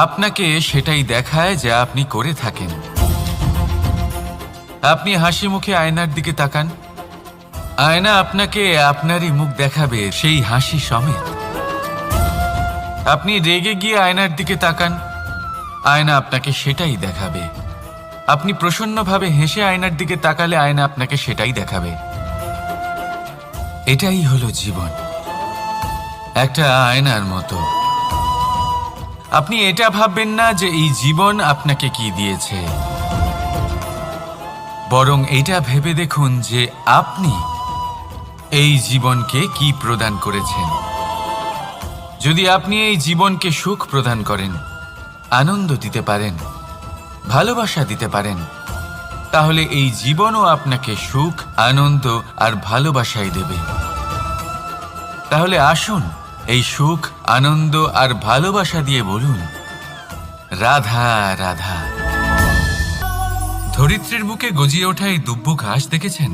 আপনাকে সেটাই দেখায় যা আপনি করে থাকেন। আপনি হাসি মুখে আয়নার দিকে তাকান, আয়না আপনাকে আপনারই মুখ দেখাবে, সেই হাসি সমেত। আপনি রেগে গিয়ে আয়নার দিকে তাকান, আয়না আপনাকে সেটাই দেখাবে। আপনি প্রসন্নভাবে হেসে আয়নার দিকে তাকালে আয়না আপনাকে সেটাই দেখাবে। এটাই হলো জীবন, একটা আয়নার মতো। আপনি এটা ভাববেন না যে এই জীবন আপনাকে কি দিয়েছে, বরং এটা ভেবে দেখুন যে আপনি এই জীবনকে কি প্রদান করেছেন। যদি আপনি এই জীবনকে সুখ প্রদান করেন, আনন্দ দিতে পারেন, ভালোবাসা দিতে পারেন, তাহলে এই জীবনও আপনাকে সুখ, আনন্দ আর ভালোবাসাই দেবে। তাহলে আসুন এই সুখ, আনন্দ আর ভালোবাসা দিয়ে বলুন, রাধা রাধা। ধরিত্রীর বুকে গজিয়ে ওঠা এই দুব্ব ঘাস দেখেছেন?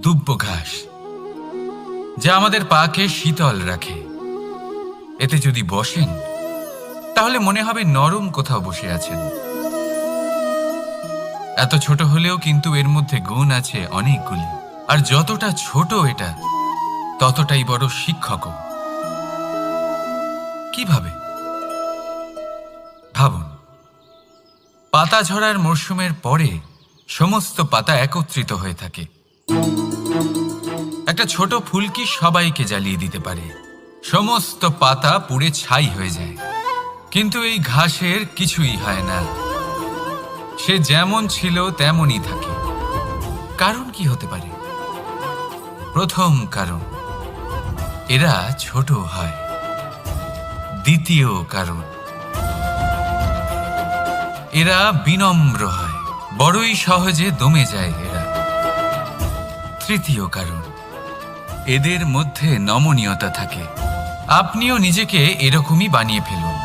দুব্ব ঘাস, যা আমাদের পাকে শীতল রাখে। এতে যদি বসেন তাহলে মনে হবে নরম কোথাও বসে আছেন। এত ছোট হলেও কিন্তু এর মধ্যে গুণ আছে অনেকগুলি, আর যতটা ছোট এটা ততটাই বড় শিক্ষকও। কিভাবে? ভাবুন, পাতা ঝরার মরশুমের পরে সমস্ত পাতা একত্রিত হয়ে থাকে। একটা ছোট ফুলকি সবাইকে জ্বালিয়ে দিতে পারে, সমস্ত পাতা পুড়ে ছাই হয়ে যায়। কিন্তু এই ঘাসের কিছুই হয় না, সে যেমন ছিল তেমনই থাকে। কারণ কি হতে পারে? প্রথম কারণ, এরা ছোট হয়। দ্বিতীয় কারণ, এরা বিনম্র হয়, বড়ই সহজে দমে যায় এরা। তৃতীয় কারণ, এদের মধ্যে নমনীয়তা থাকে। আপনিও নিজেকে এরকমই বানিয়ে ফেলুন।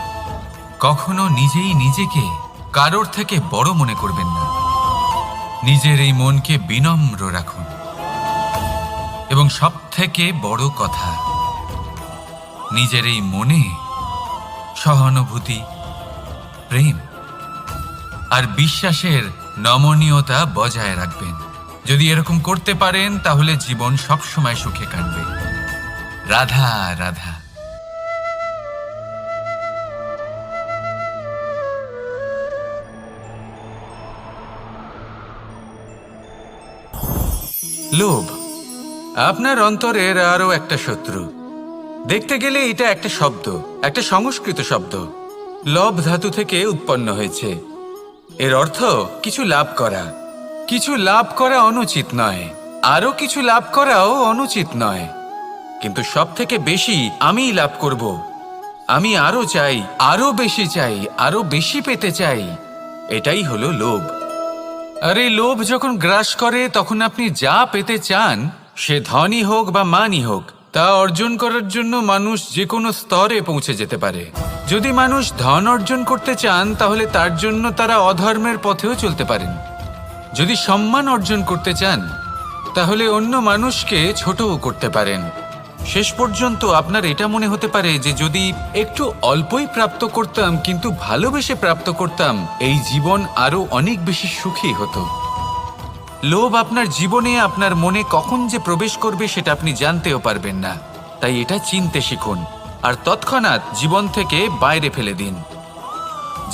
কখনো নিজেই নিজেকে কারোর থেকে বড় মনে করবেন না। নিজের এই মনকে বিনম্র রাখুন। এবং সবথেকে বড় কথা, নিজের এই মনে সহানুভূতি, প্রেম আর বিশ্বাসের নমনীয়তা বজায় রাখবেন। যদি এরকম করতে পারেন তাহলে জীবন সবসময় সুখে কাটবে। রাধা রাধা। লোভ আপনার অন্তরের আরো একটা শত্রু। দেখতে গেলে এটা একটা শব্দ, একটা সংস্কৃত শব্দ। লব ধাতু থেকে উৎপন্ন হয়েছে। এর অর্থ কিছু লাভ করা। কিছু লাভ করা অনুচিত নয়, আরো কিছু লাভ করাও অনুচিত নয়, কিন্তু সব থেকে বেশি আমিই লাভ করব। আমি আরো চাই, আরো বেশি চাই, আরো বেশি পেতে চাই। এটাই হলো লোভ। আর এই লোভ যখন গ্রাস করে তখন আপনি যা পেতে চান, সে ধনই হোক বা মানই হোক, তা অর্জন করার জন্য মানুষ যে কোনো স্তরে পৌঁছে যেতে পারে। যদি মানুষ ধন অর্জন করতে চান তাহলে তার জন্য তারা অধর্মের পথেও চলতে পারেন। যদি সম্মান অর্জন করতে চান তাহলে অন্য মানুষকে ছোটও করতে পারেন। শেষ পর্যন্ত আপনার এটা মনে হতে পারে যে যদি একটু অল্পই প্রাপ্ত করতাম, কিন্তু ভালোবেসে প্রাপ্ত করতাম, এই জীবন আরো অনেক বেশি সুখী হতো। লোভ আপনার জীবনে, আপনার মনে কখন যে প্রবেশ করবে সেটা আপনি জানতেও পারবেন না। তাই এটা চিনতে শিখুন আর তৎক্ষণাৎ জীবন থেকে বাইরে ফেলে দিন।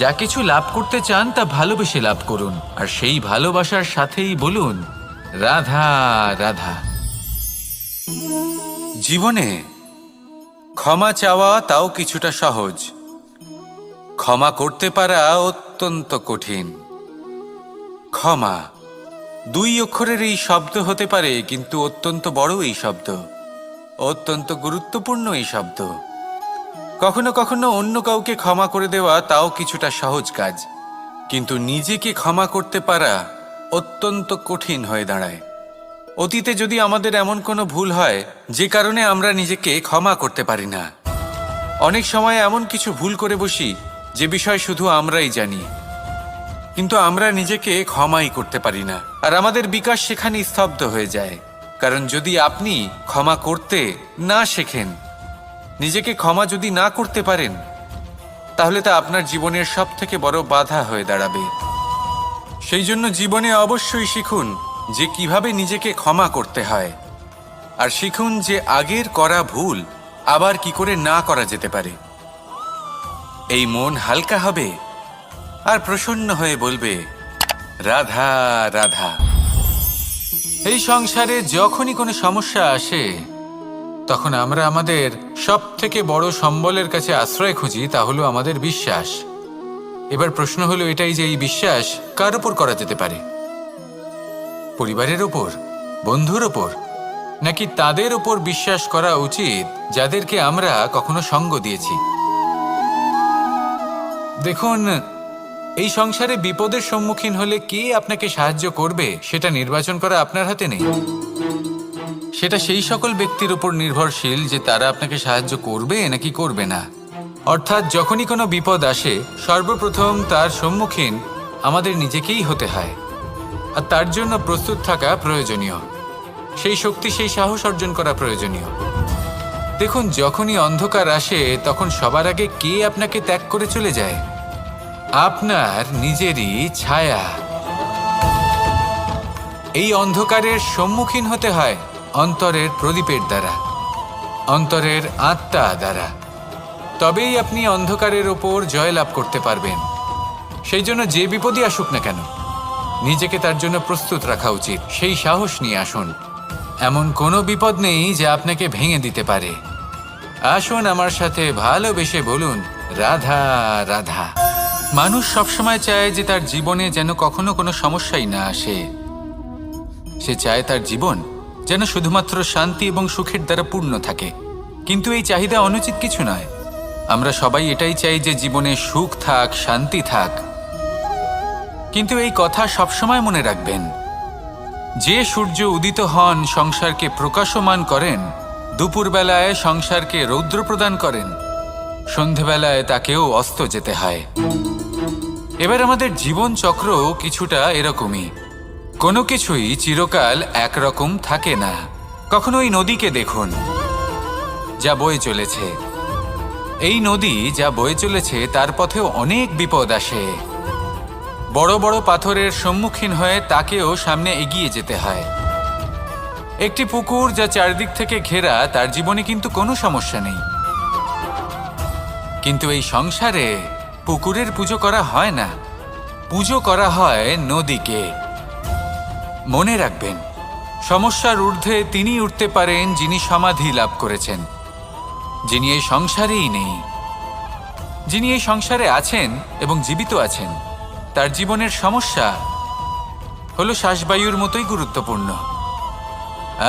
যা কিছু লাভ করতে চান তা ভালোবেসে লাভ করুন, আর সেই ভালোবাসার সাথেই বলুন, রাধা রাধা। জীবনে ক্ষমা চাওয়া তাও কিছুটা সহজ, ক্ষমা করতে পারা অত্যন্ত কঠিন। ক্ষমা। 2 অক্ষরের এই শব্দ হতে পারে, কিন্তু অত্যন্ত বড় এই শব্দ, অত্যন্ত গুরুত্বপূর্ণ এই শব্দ। কখনো কখনো অন্য কাউকে ক্ষমা করে দেওয়া তাও কিছুটা সহজ কাজ, কিন্তু নিজেকে ক্ষমা করতে পারা অত্যন্ত কঠিন হয়ে দাঁড়ায়। অতীতে যদি আমাদের এমন কোনো ভুল হয় যে কারণে আমরা নিজেকে ক্ষমা করতে পারি না, অনেক সময় এমন কিছু ভুল করে বসি যে বিষয় শুধু আমরাই জানি, কিন্তু আমরা নিজেকে ক্ষমাই করতে পারি না, আর আমাদের বিকাশ সেখানে স্তব্ধ হয়ে যায়। কারণ যদি আপনি ক্ষমা করতে না শেখেন, নিজেকে ক্ষমা যদি না করতে পারেন, তাহলে তা আপনার জীবনের সবথেকে বড় বাধা হয়ে দাঁড়াবে। সেই জন্য জীবনে অবশ্যই শিখুন যে কিভাবে নিজেকে ক্ষমা করতে হয়, আর শিখুন যে আগের করা ভুল আবার কি করে না করা যেতে পারে। এই মন হালকা হবে আর প্রসন্ন হয়ে বলবে, রাধা রাধা। এই সংসারে যখনই কোনো সমস্যা আসে, তখন আমরা আমাদের সব থেকে বড় সম্বলের কাছে আশ্রয় খুঁজি, তা হলো আমাদের বিশ্বাস। এবার প্রশ্ন হলো এটাই যে এই বিশ্বাস কার ওপর করা যেতে পারে? পরিবারের ওপর, বন্ধুর ওপর, নাকি তাদের ওপর বিশ্বাস করা উচিত যাদেরকে আমরা কখনো সঙ্গ দিয়েছি? দেখুন, এই সংসারে বিপদের সম্মুখীন হলে কে আপনাকে সাহায্য করবে সেটা নির্বাচন করা আপনার হাতে নেই। সেটা সেই সকল ব্যক্তির উপর নির্ভরশীল যে তারা আপনাকে সাহায্য করবে নাকি করবে না। অর্থাৎ যখনই কোনো বিপদ আসে, সর্বপ্রথম তার সম্মুখীন আমাদের নিজেকেই হতে হয়, আর তার জন্য প্রস্তুত থাকা প্রয়োজনীয়। সেই শক্তি, সেই সাহস অর্জন করা প্রয়োজনীয়। দেখুন, যখনই অন্ধকার আসে তখন সবার আগে কে আপনাকে ত্যাগ করে চলে যায়? আপনার নিজেরই ছায়া। এই অন্ধকারের সম্মুখীন হতে হয় অন্তরের প্রদীপের দ্বারা, অন্তরের আত্মা দ্বারা। তবেই আপনি অন্ধকারের ওপর জয়লাভ করতে পারবেন। সেই জন্য যে বিপদই আসুক না কেন, নিজেকে তার জন্য প্রস্তুত রাখা উচিত। সেই সাহস নিয়ে আসুন। এমন কোনো বিপদ নেই যা আপনাকে ভেঙে দিতে পারে। আসুন আমার সাথে ভালোবেসে বলুন, রাধা রাধা। মানুষ সবসময় চায় যে তার জীবনে যেন কখনো কোনো সমস্যাই না আসে। সে চায় তার জীবন যেন শুধুমাত্র শান্তি এবং সুখের দ্বারা পূর্ণ থাকে। কিন্তু এই চাহিদা অনুচিত কিছু নয়। আমরা সবাই এটাই চাই যে জীবনে সুখ থাক, শান্তি থাক। কিন্তু এই কথা সবসময় মনে রাখবেন, যে সূর্য উদিত হন সংসারকে প্রকাশমান করেন, দুপুরবেলায় সংসারকে রৌদ্র প্রদান করেন, সন্ধেবেলায় তাকেও অস্ত যেতে হয়। এবার আমাদের জীবন চক্র কিছুটা এরকমই। কোনো কিছুই চিরকাল একরকম থাকে না। কখনো এই নদীকে দেখুন যা বয়ে চলেছে। এই নদী যা বয়ে চলেছে তার পথেও অনেক বিপদ আসে। বড় বড় পাথরের সম্মুখীন হয়ে তাকেও সামনে এগিয়ে যেতে হয়। একটি পুকুর যা চারদিক থেকে ঘেরা, তার জীবনে কিন্তু কোনো সমস্যা নেই। কিন্তু এই সংসারে পুকুরের পুজো করা হয় না, পুজো করা হয় নদীকে। মনে রাখবেন, সমস্যার ঊর্ধ্বে তিনি উঠতে পারেন যিনি সমাধি লাভ করেছেন, যিনি এই সংসারেই নেই। যিনি এই সংসারে আছেন এবং জীবিত আছেন, তার জীবনের সমস্যা হলো শ্বাসবায়ুর মতোই গুরুত্বপূর্ণ।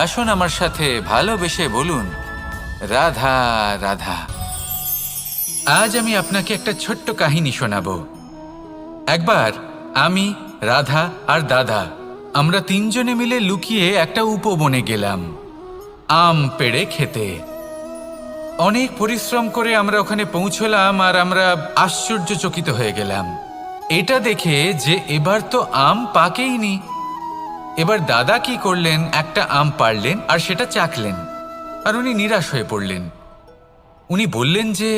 আসুন আমার সাথে ভালোবেসে বলুন, রাধা রাধা। আজ আমি আপনাকে একটা ছোট্ট কাহিনী শোনাবো। একবার আমি, রাধা আর দাদা, আমরা তিনজনে মিলে লুকিয়ে একটা উপবনে গেলাম আম পেড়ে খেতে। অনেক পরিশ্রম করে আমরা ওখানে পৌঁছলাম, আর আমরা আশ্চর্যচকিত হয়ে গেলাম এটা দেখে যে এবার তো আম পাকেইনি। এবার দাদা কি করলেন, একটা আম পাড়লেন আর সেটা চাখলেন, আর উনি নিরাশ হয়ে পড়লেন। উনি বললেন যে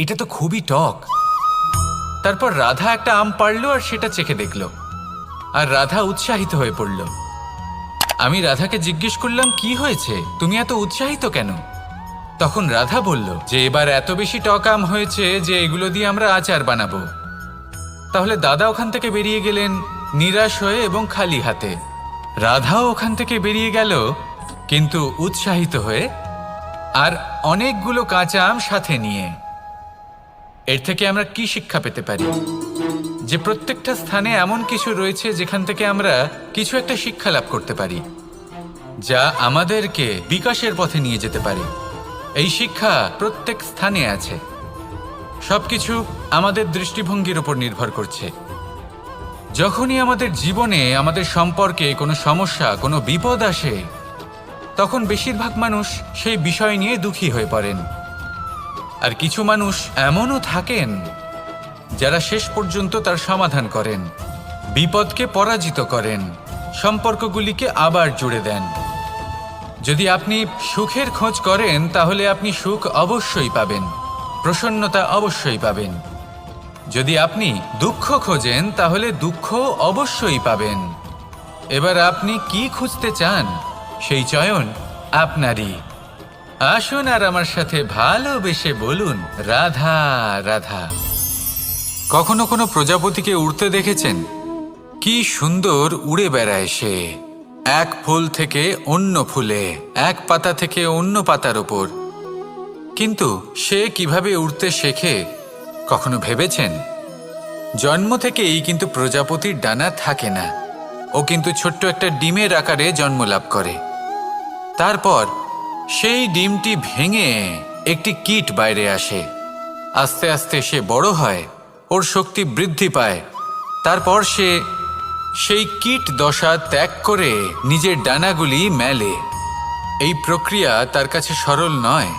এটা তো খুবই টক। তারপর রাধা একটা আম পাড়ল আর সেটা চেখে দেখল, আর রাধা উৎসাহিত হয়ে পড়ল। আমি রাধাকে জিজ্ঞেস করলাম, কি হয়েছে, তুমি এত উৎসাহিত কেন? তখন রাধা বলল যে এবার এত বেশি টক আম হয়েছে যে এগুলো দিয়ে আমরা আচার বানাবো। তাহলে দাদা ওখান থেকে বেরিয়ে গেলেন নিরাশ হয়ে এবং খালি হাতে। রাধাও ওখান থেকে বেরিয়ে গেল কিন্তু উৎসাহিত হয়ে, আর অনেকগুলো কাঁচা আম সাথে নিয়ে। এর থেকে আমরা কি শিক্ষা পেতে পারি? যে প্রত্যেকটা স্থানে এমন কিছু রয়েছে যেখান থেকে আমরা কিছু একটা শিক্ষা লাভ করতে পারি, যা আমাদেরকে বিকাশের পথে নিয়ে যেতে পারে। এই শিক্ষা প্রত্যেক স্থানে আছে। সবকিছু আমাদের দৃষ্টিভঙ্গির উপর নির্ভর করছে। যখনই আমাদের জীবনে আমাদের সম্পর্কে কোনো সমস্যা, কোনো বিপদ আসে, তখন বেশিরভাগ মানুষ সেই বিষয় নিয়ে দুঃখী হয়ে পড়েন। আর কিছু মানুষ এমনও থাকেন যারা শেষ পর্যন্ত তার সমাধান করেন, বিপদকে পরাজিত করেন, সম্পর্কগুলিকে আবার জুড়ে দেন। যদি আপনি সুখের খোঁজ করেন তাহলে আপনি সুখ অবশ্যই পাবেন, প্রসন্নতা অবশ্যই পাবেন। যদি আপনি দুঃখ খোঁজেন তাহলে দুঃখ অবশ্যই পাবেন। এবার আপনি কি খুঁজতে চান সেই চয়ন আপনারই। আসুন আর আমার সাথে ভালোবেসে বলুন, রাধা রাধা। কখনো কোনো প্রজাপতিকে উড়তে দেখেছেন? কি সুন্দর উড়ে বেড়ায় সে, এক ফুল থেকে অন্য ফুলে, এক পাতা থেকে অন্য পাতার ওপর। কিন্তু সে কিভাবে উড়তে শেখে কখনো ভেবেছেন? জন্ম থেকেই কিন্তু প্রজাপতির ডানা থাকে না। ও কিন্তু ছোট্ট একটা ডিমের আকারে জন্ম লাভ করে। তারপর সেই ডিমটি ভেঙে একটি কীট বাইরে আসে। আস্তে আস্তে সে বড় হয়, ওর শক্তি বৃদ্ধি পায়। তারপর সে সেই কীট দশা ত্যাগ করে নিজের ডানাগুলি মেলে। এই প্রক্রিয়া তার কাছে সরল নয়,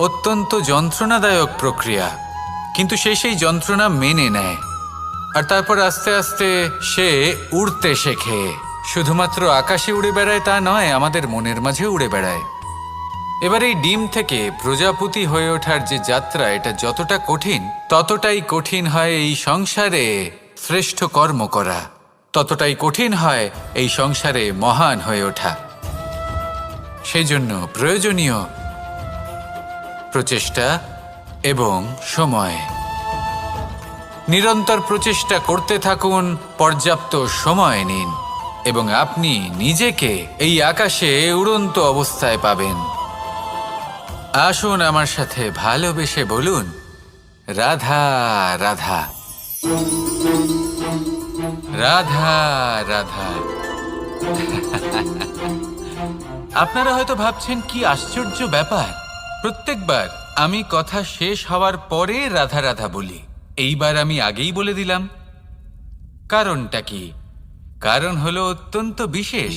অত্যন্ত যন্ত্রণাদায়ক প্রক্রিয়া, কিন্তু সে সেই যন্ত্রণা মেনে নেয়। আর তারপর আস্তে আস্তে সে উড়তে শেখে। শুধুমাত্র আকাশে উড়ে বেড়ায় তা নয়, আমাদের মনের মাঝে উড়ে বেড়ায়। এবার এই ডিম থেকে প্রজাপতি হয়ে ওঠার যে যাত্রা, এটা যতটা কঠিন, ততটাই কঠিন হয় এই সংসারে শ্রেষ্ঠ কর্ম করা, ততটাই কঠিন হয় এই সংসারে মহান হয়ে ওঠা। সেই জন্য প্রয়োজনীয় প্রচেষ্টা এবং সময়। নিরন্তর প্রচেষ্টা করতে থাকুন, পর্যাপ্ত সময় নিন, এবং আপনি নিজেকে এই আকাশে উড়ন্ত অবস্থায় পাবেন। আসুন আমার সাথে ভালোবেসে বলুন, রাধা রাধা, রাধা রাধা। আপনারা হয়তো ভাবছেন কি আশ্চর্য ব্যাপার, প্রত্যেকবার আমি কথা শেষ হওয়ার পরে রাধা রাধা বলি। এইবার আমি আগেই বলে দিলাম। কারণটা কি? কারণ হলো অত্যন্ত বিশেষ।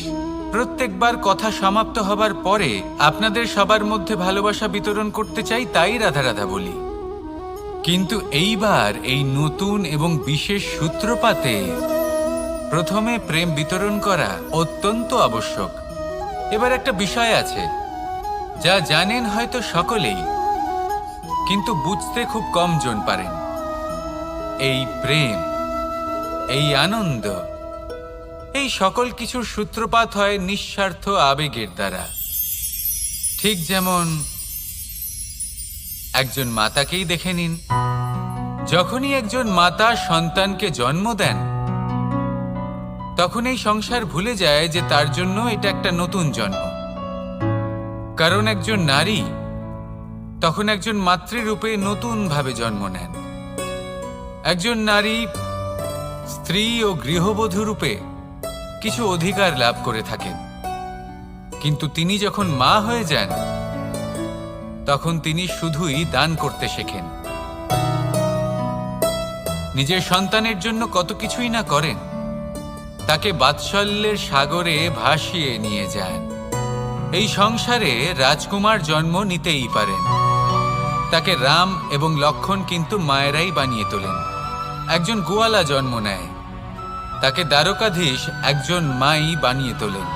প্রত্যেকবার কথা সমাপ্ত হবার পরে আপনাদের সবার মধ্যে ভালোবাসা বিতরণ করতে চাই, তাই রাধা রাধা বলি। কিন্তু এইবার এই নতুন এবং বিশেষ সূত্রপাতে প্রথমে প্রেম বিতরণ করা অত্যন্ত আবশ্যক। এবার একটা বিষয় আছে যা জানেন হয়তো সকলেই, কিন্তু বুঝতে খুব কম জন পারেন। এই প্রেম, এই আনন্দ, এই সকল কিছুর সূত্রপাত হয় নিঃস্বার্থ আবেগের দ্বারা। ঠিক যেমন একজন মাতাকেই দেখে নিন। যখনই একজন মাতা সন্তানকে জন্ম দেন, তখন এই সংসার ভুলে যায় যে তার জন্য এটা একটা নতুন জন্ম। কারণ একজন নারী তখন একজন মাতৃরূপে নতুনভাবে জন্ম নেন। একজন নারী স্ত্রী ও গৃহবধূ রূপে কিছু অধিকার লাভ করে থাকেন, কিন্তু তিনি যখন মা হয়ে যান তখন তিনি শুধুই দান করতে শেখেন। নিজের সন্তানের জন্য কত কিছুই না করেন, তাকে বাৎসল্যের সাগরে ভাসিয়ে নিয়ে যান। এই সংসারে রাজকুমার জন্ম নিতেই পারেন, তাকে রাম এবং লক্ষ্মণ কিন্তু মায়েরাই বানিয়ে তোলেন। একজন গোয়ালা জন্ম নেয়, তাকে দ্বারকাধীশ একজন মাই বানিয়ে তোলেন।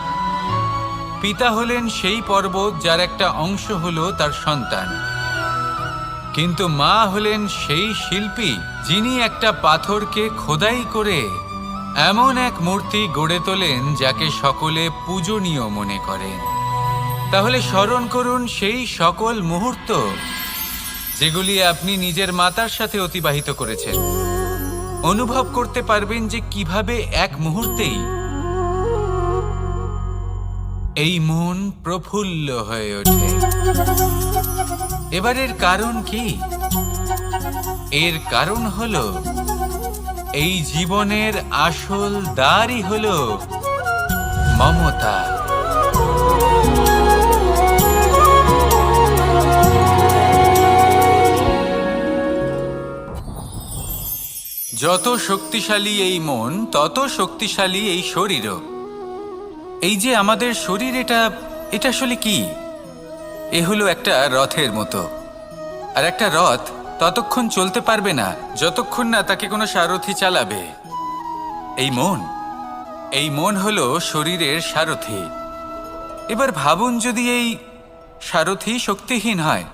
পিতা হলেন সেই পর্বত যার একটা অংশ হলো তার সন্তান, কিন্তু মা হলেন সেই শিল্পী যিনি একটা পাথরকে খোদাই করে এমন এক মূর্তি গড়ে তোলেন যাকে সকলে পূজনীয় মনে করেন। তাহলে স্মরণ করুন সেই সকল মুহূর্ত যেগুলি আপনি নিজের মাতার সাথে অতিবাহিত করেছেন। অনুভব করতে পারবেন যে কিভাবে এক মুহূর্তেই এই মন প্রফুল্ল হয়ে ওঠে। এবারের কারণ কি? এর কারণ হলো এই জীবনের আসল দ্বারই হলো মমতা। যত শক্তিশালী এই মন, তত শক্তিশালী এই শরীরও। এই যে আমাদের শরীর, এটা আসলে কি? এ হলো একটা রথের মতো। আর একটা রথ ততক্ষণ চলতে পারবে না যতক্ষণ না তাকে কোনো সারথি চালাবে। এই মন হলো শরীরের সারথি। এবার ভাবুন, যদি এই সারথি শক্তিহীন হয়,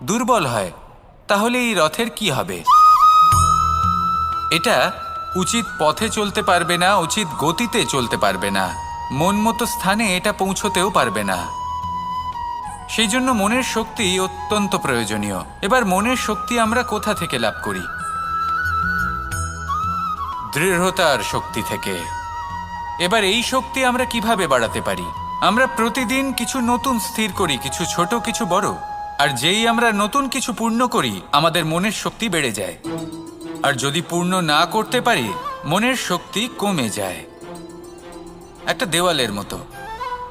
দুর্বল হয়, তাহলে এই রথের কি হবে? এটা উচিত পথে চলতে পারবে না, উচিত গতিতে চলতে পারবে না, মন মতো স্থানে এটা পৌঁছতেও পারবে না। সেই জন্য মনের শক্তি অত্যন্ত প্রয়োজনীয়। এবার মনের শক্তি আমরা কোথা থেকে লাভ করি? দৃঢ়তার শক্তি থেকে। এবার এই শক্তি আমরা কিভাবে বাড়াতে পারি? আমরা প্রতিদিন কিছু নতুন স্থির করি, কিছু ছোট কিছু বড়। আর যেই আমরা নতুন কিছু পূর্ণ করি, আমাদের মনের শক্তি বেড়ে যায়। আর যদি পূর্ণ না করতে পারি, মনের শক্তি কমে যায়। একটা দেওয়ালের মতো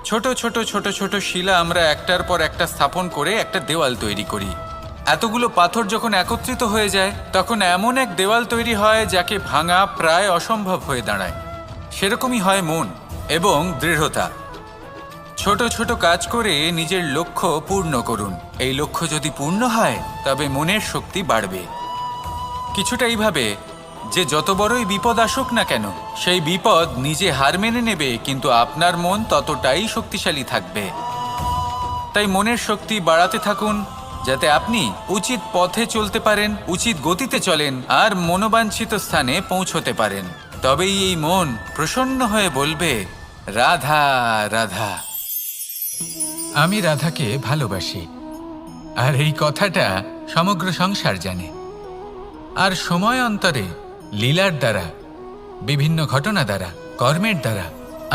ছোট ছোট ছোট ছোট শিলা আমরা একটার পর একটা স্থাপন করে একটা দেওয়াল তৈরি করি। এতগুলো পাথর যখন একত্রিত হয়ে যায়, তখন এমন এক দেওয়াল তৈরি হয় যাকে ভাঙা প্রায় অসম্ভব হয়ে দাঁড়ায়। সেরকমই হয় মন এবং দৃঢ়তা। ছোট ছোট কাজ করে নিজের লক্ষ্য পূর্ণ করুন। এই লক্ষ্য যদি পূর্ণ হয়, তবে মনের শক্তি বাড়বে। কিছুটা এইভাবে যে যত বড়ই বিপদ আসুক না কেন, সেই বিপদ নিজে হার মেনে নেবে, কিন্তু আপনার মন ততটাই শক্তিশালী থাকবে। তাই মনের শক্তি বাড়াতে থাকুন, যাতে আপনি উচিত পথে চলতে পারেন, উচিত গতিতে চলেন আর মনোবাঞ্ছিত স্থানে পৌঁছতে পারেন। তবেই এই মন প্রসন্ন হয়ে বলবে, রাধা রাধা। আমি রাধাকে ভালোবাসি। আর এই কথাটা সমগ্র সংসার জানে। আর সময় অন্তরে লীলার দ্বারা, বিভিন্ন ঘটনা দ্বারা, কর্মের দ্বারা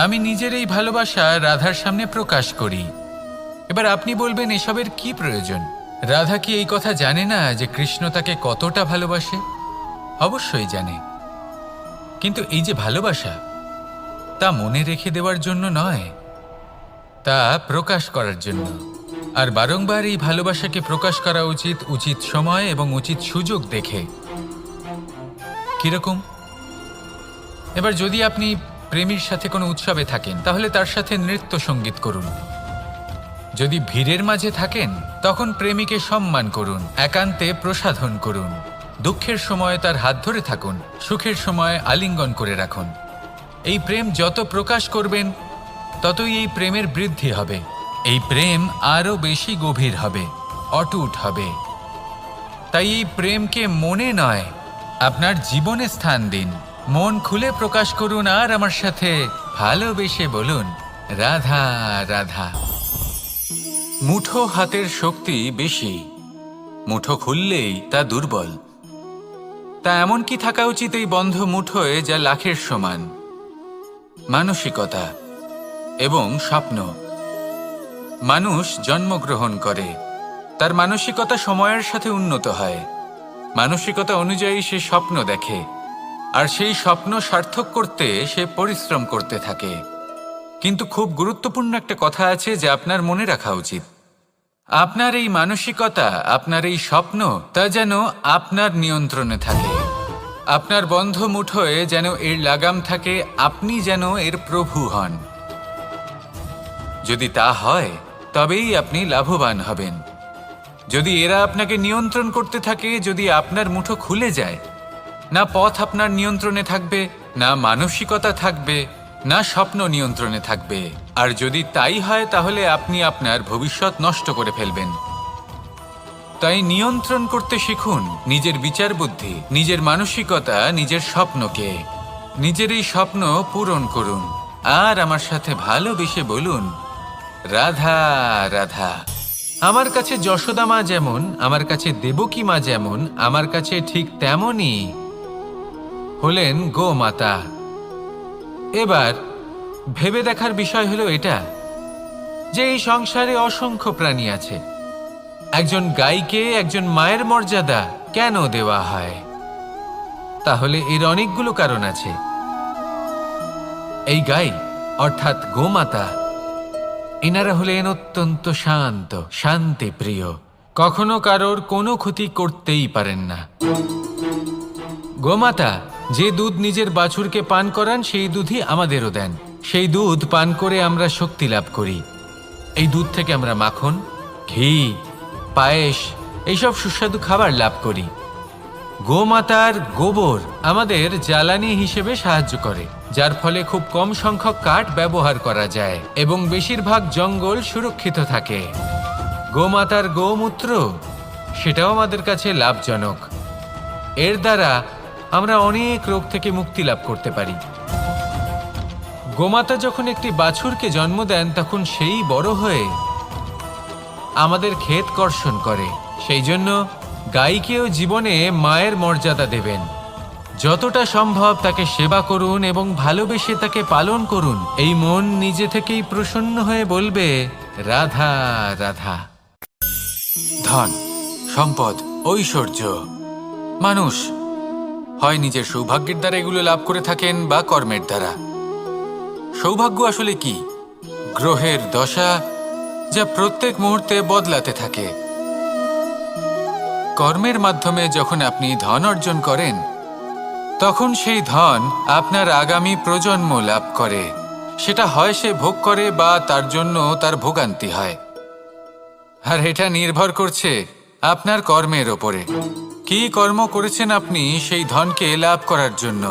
আমি নিজের এই ভালোবাসা রাধার সামনে প্রকাশ করি। এবার আপনি বলবেন, এসবের কি প্রয়োজন? রাধা কি এই কথা জানে না যে কৃষ্ণ তাকে কতটা ভালোবাসে? অবশ্যই জানে। কিন্তু এই যে ভালোবাসা, তা মনে রেখে দেওয়ার জন্য নয়, তা প্রকাশ করার জন্য। আর বারংবার এই ভালোবাসাকে প্রকাশ করা উচিত, উচিত সময় এবং উচিত সুযোগ দেখে। কিরকম? এবার যদি আপনি প্রেমীর সাথে কোনো উৎসবে থাকেন, তাহলে তার সাথে নৃত্য সঙ্গীত করুন। যদি ভিড়ের মাঝে থাকেন, তখন প্রেমীকে সম্মান করুন, একান্তে প্রসাধন করুন। দুঃখের সময় তার হাত ধরে থাকুন, সুখের সময় আলিঙ্গন করে রাখুন। এই প্রেম যত প্রকাশ করবেন, ততই এই প্রেমের বৃদ্ধি হবে। এই প্রেম আরও বেশি গভীর হবে, অটুট হবে। তাই এই প্রেমকে মনে নয়, আপনার জীবনে স্থান দিন। মন খুলে প্রকাশ করুন আর আমার সাথে ভালোবেসে বলুন, রাধা রাধা। মুঠো হাতের শক্তি বেশি, মুঠো খুললেই তা দুর্বল। তা এমন কি থাকা উচিত এই বন্ধ মুঠোয়, যা লাখের সমান? মানসিকতা এবং স্বপ্ন। মানুষ জন্মগ্রহণ করে, তার মানসিকতা সময়ের সাথে উন্নত হয়। মানসিকতা অনুযায়ী সে স্বপ্ন দেখে, আর সেই স্বপ্ন সার্থক করতে সে পরিশ্রম করতে থাকে। কিন্তু খুব গুরুত্বপূর্ণ একটা কথা আছে যা আপনার মনে রাখা উচিত। আপনার এই মানসিকতা, আপনার এই স্বপ্ন, তা যেন আপনার নিয়ন্ত্রণে থাকে। আপনার বন্ধ মুঠোয় যেন এর লাগাম থাকে, আপনি যেন এর প্রভু হন। যদি তা হয়, তবেই আপনি লাভবান হবেন। যদি এরা আপনাকে নিয়ন্ত্রণ করতে থাকে, যদি আপনার মুঠো খুলে যায়, না পথ আপনার নিয়ন্ত্রণে থাকবে, না মানসিকতা থাকবে, না স্বপ্ন নিয়ন্ত্রণে থাকবে। আর যদি তাই হয়, তাহলে আপনি আপনার ভবিষ্যৎ নষ্ট করে ফেলবেন। তাই নিয়ন্ত্রণ করতে শিখুন নিজের বিচার বুদ্ধি, নিজের মানসিকতা, নিজের স্বপ্নকে। নিজের এই স্বপ্ন পূরণ করুন আর আমার সাথে ভালোবেসে বলুন, রাধা রাধা। আমার কাছে যশোদা মা যেমন, আমার কাছে দেবকী মা যেমন, আমার কাছে ঠিক তেমনই হলেন গোমাতা। এবার ভেবে দেখার বিষয় হলো এটা, যে এই সংসারে অসংখ্য প্রাণী আছে। একজন গাইকে একজন মায়ের মর্যাদা কেন দেওয়া হয়? তাহলে এর অনেকগুলো কারণ আছে। এই গাই অর্থাৎ গোমাতা, এনারা হলেন অত্যন্ত শান্ত, শান্তিপ্রিয়, কখনো কারোর কোনো ক্ষতি করতেই পারেন না। গোমাতা যে দুধ নিজের বাছুরকে পান করান সেই দুধই আমাদেরও দেন। সেই দুধ পান করে আমরা শক্তি লাভ করি। এই দুধ থেকে আমরা মাখন, ঘি, পায়েস এইসব সুস্বাদু খাবার লাভ করি। গোমাতার গোবর আমাদের জ্বালানি হিসেবে সাহায্য করে, যার ফলে খুব কম সংখ্যক কাঠ ব্যবহার করা যায় এবং বেশিরভাগ জঙ্গল সুরক্ষিত থাকে। গোমাতার গোমূত্র সেটাও আমাদের কাছে লাভজনক। এর দ্বারা আমরা অনেক রোগ থেকে মুক্তি লাভ করতে পারি। গোমাতা যখন একটি বাছুরকে জন্ম দেন তখন সেই বড় হয়ে আমাদের ক্ষেত কর্ষণ করে। সেই জন্য গাইকেও জীবনে মায়ের মর্যাদা দেবেন। যতটা সম্ভব তাকে সেবা করুন এবং ভালোবেসে তাকে পালন করুন। এই মন নিজে থেকেই প্রসন্ন হয়ে বলবে, রাধা রাধা। ধন, সম্পদ, ঐশ্বর্য, মানুষ হয় নিজের সৌভাগ্যের দ্বারা এগুলো লাভ করে থাকেন বা কর্মের দ্বারা। সৌভাগ্য আসলে কি? গ্রহের দশা যা প্রত্যেক মুহূর্তে বদলাতে থাকে। কর্মের মাধ্যমে যখন আপনি ধন অর্জন করেন তখন সেই ধন আপনার আগামী প্রজন্ম লাভ করে। সেটা হয় সে ভোগ করে বা তার জন্য তার ভোগান্তি হয়। আর এটা নির্ভর করছে আপনার কর্মের ওপরে। কি কর্ম করেছেন আপনি সেই ধনকে লাভ করার জন্য।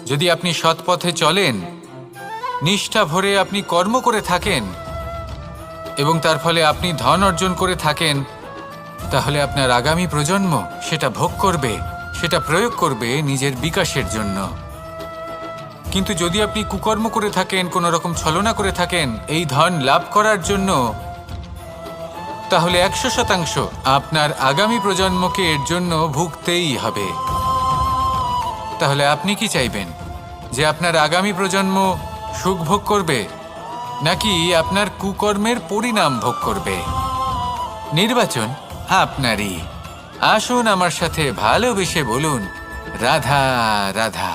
যদি আপনি সৎ পথে চলেন, নিষ্ঠা ভরে আপনি কর্ম করে থাকেন এবং তার ফলে আপনি ধন অর্জন করে থাকেন, তাহলে আপনার আগামী প্রজন্ম সেটা ভোগ করবে, সেটা প্রয়োগ করবে নিজের বিকাশের জন্য। কিন্তু যদি আপনি কুকর্ম করে থাকেন, কোনো রকম ছলনা করে থাকেন এই ধন লাভ করার জন্য, তাহলে 100% আপনার আগামী প্রজন্মকে এর জন্য ভুগতেই হবে। তাহলে আপনি কি চাইবেন? যে আপনার আগামী প্রজন্ম সুখ ভোগ করবে নাকি আপনার কুকর্মের পরিণাম ভোগ করবে? নির্বাচন আপনারই। আসুন আমার সাথে ভালোবেসে বলুন, রাধা রাধা।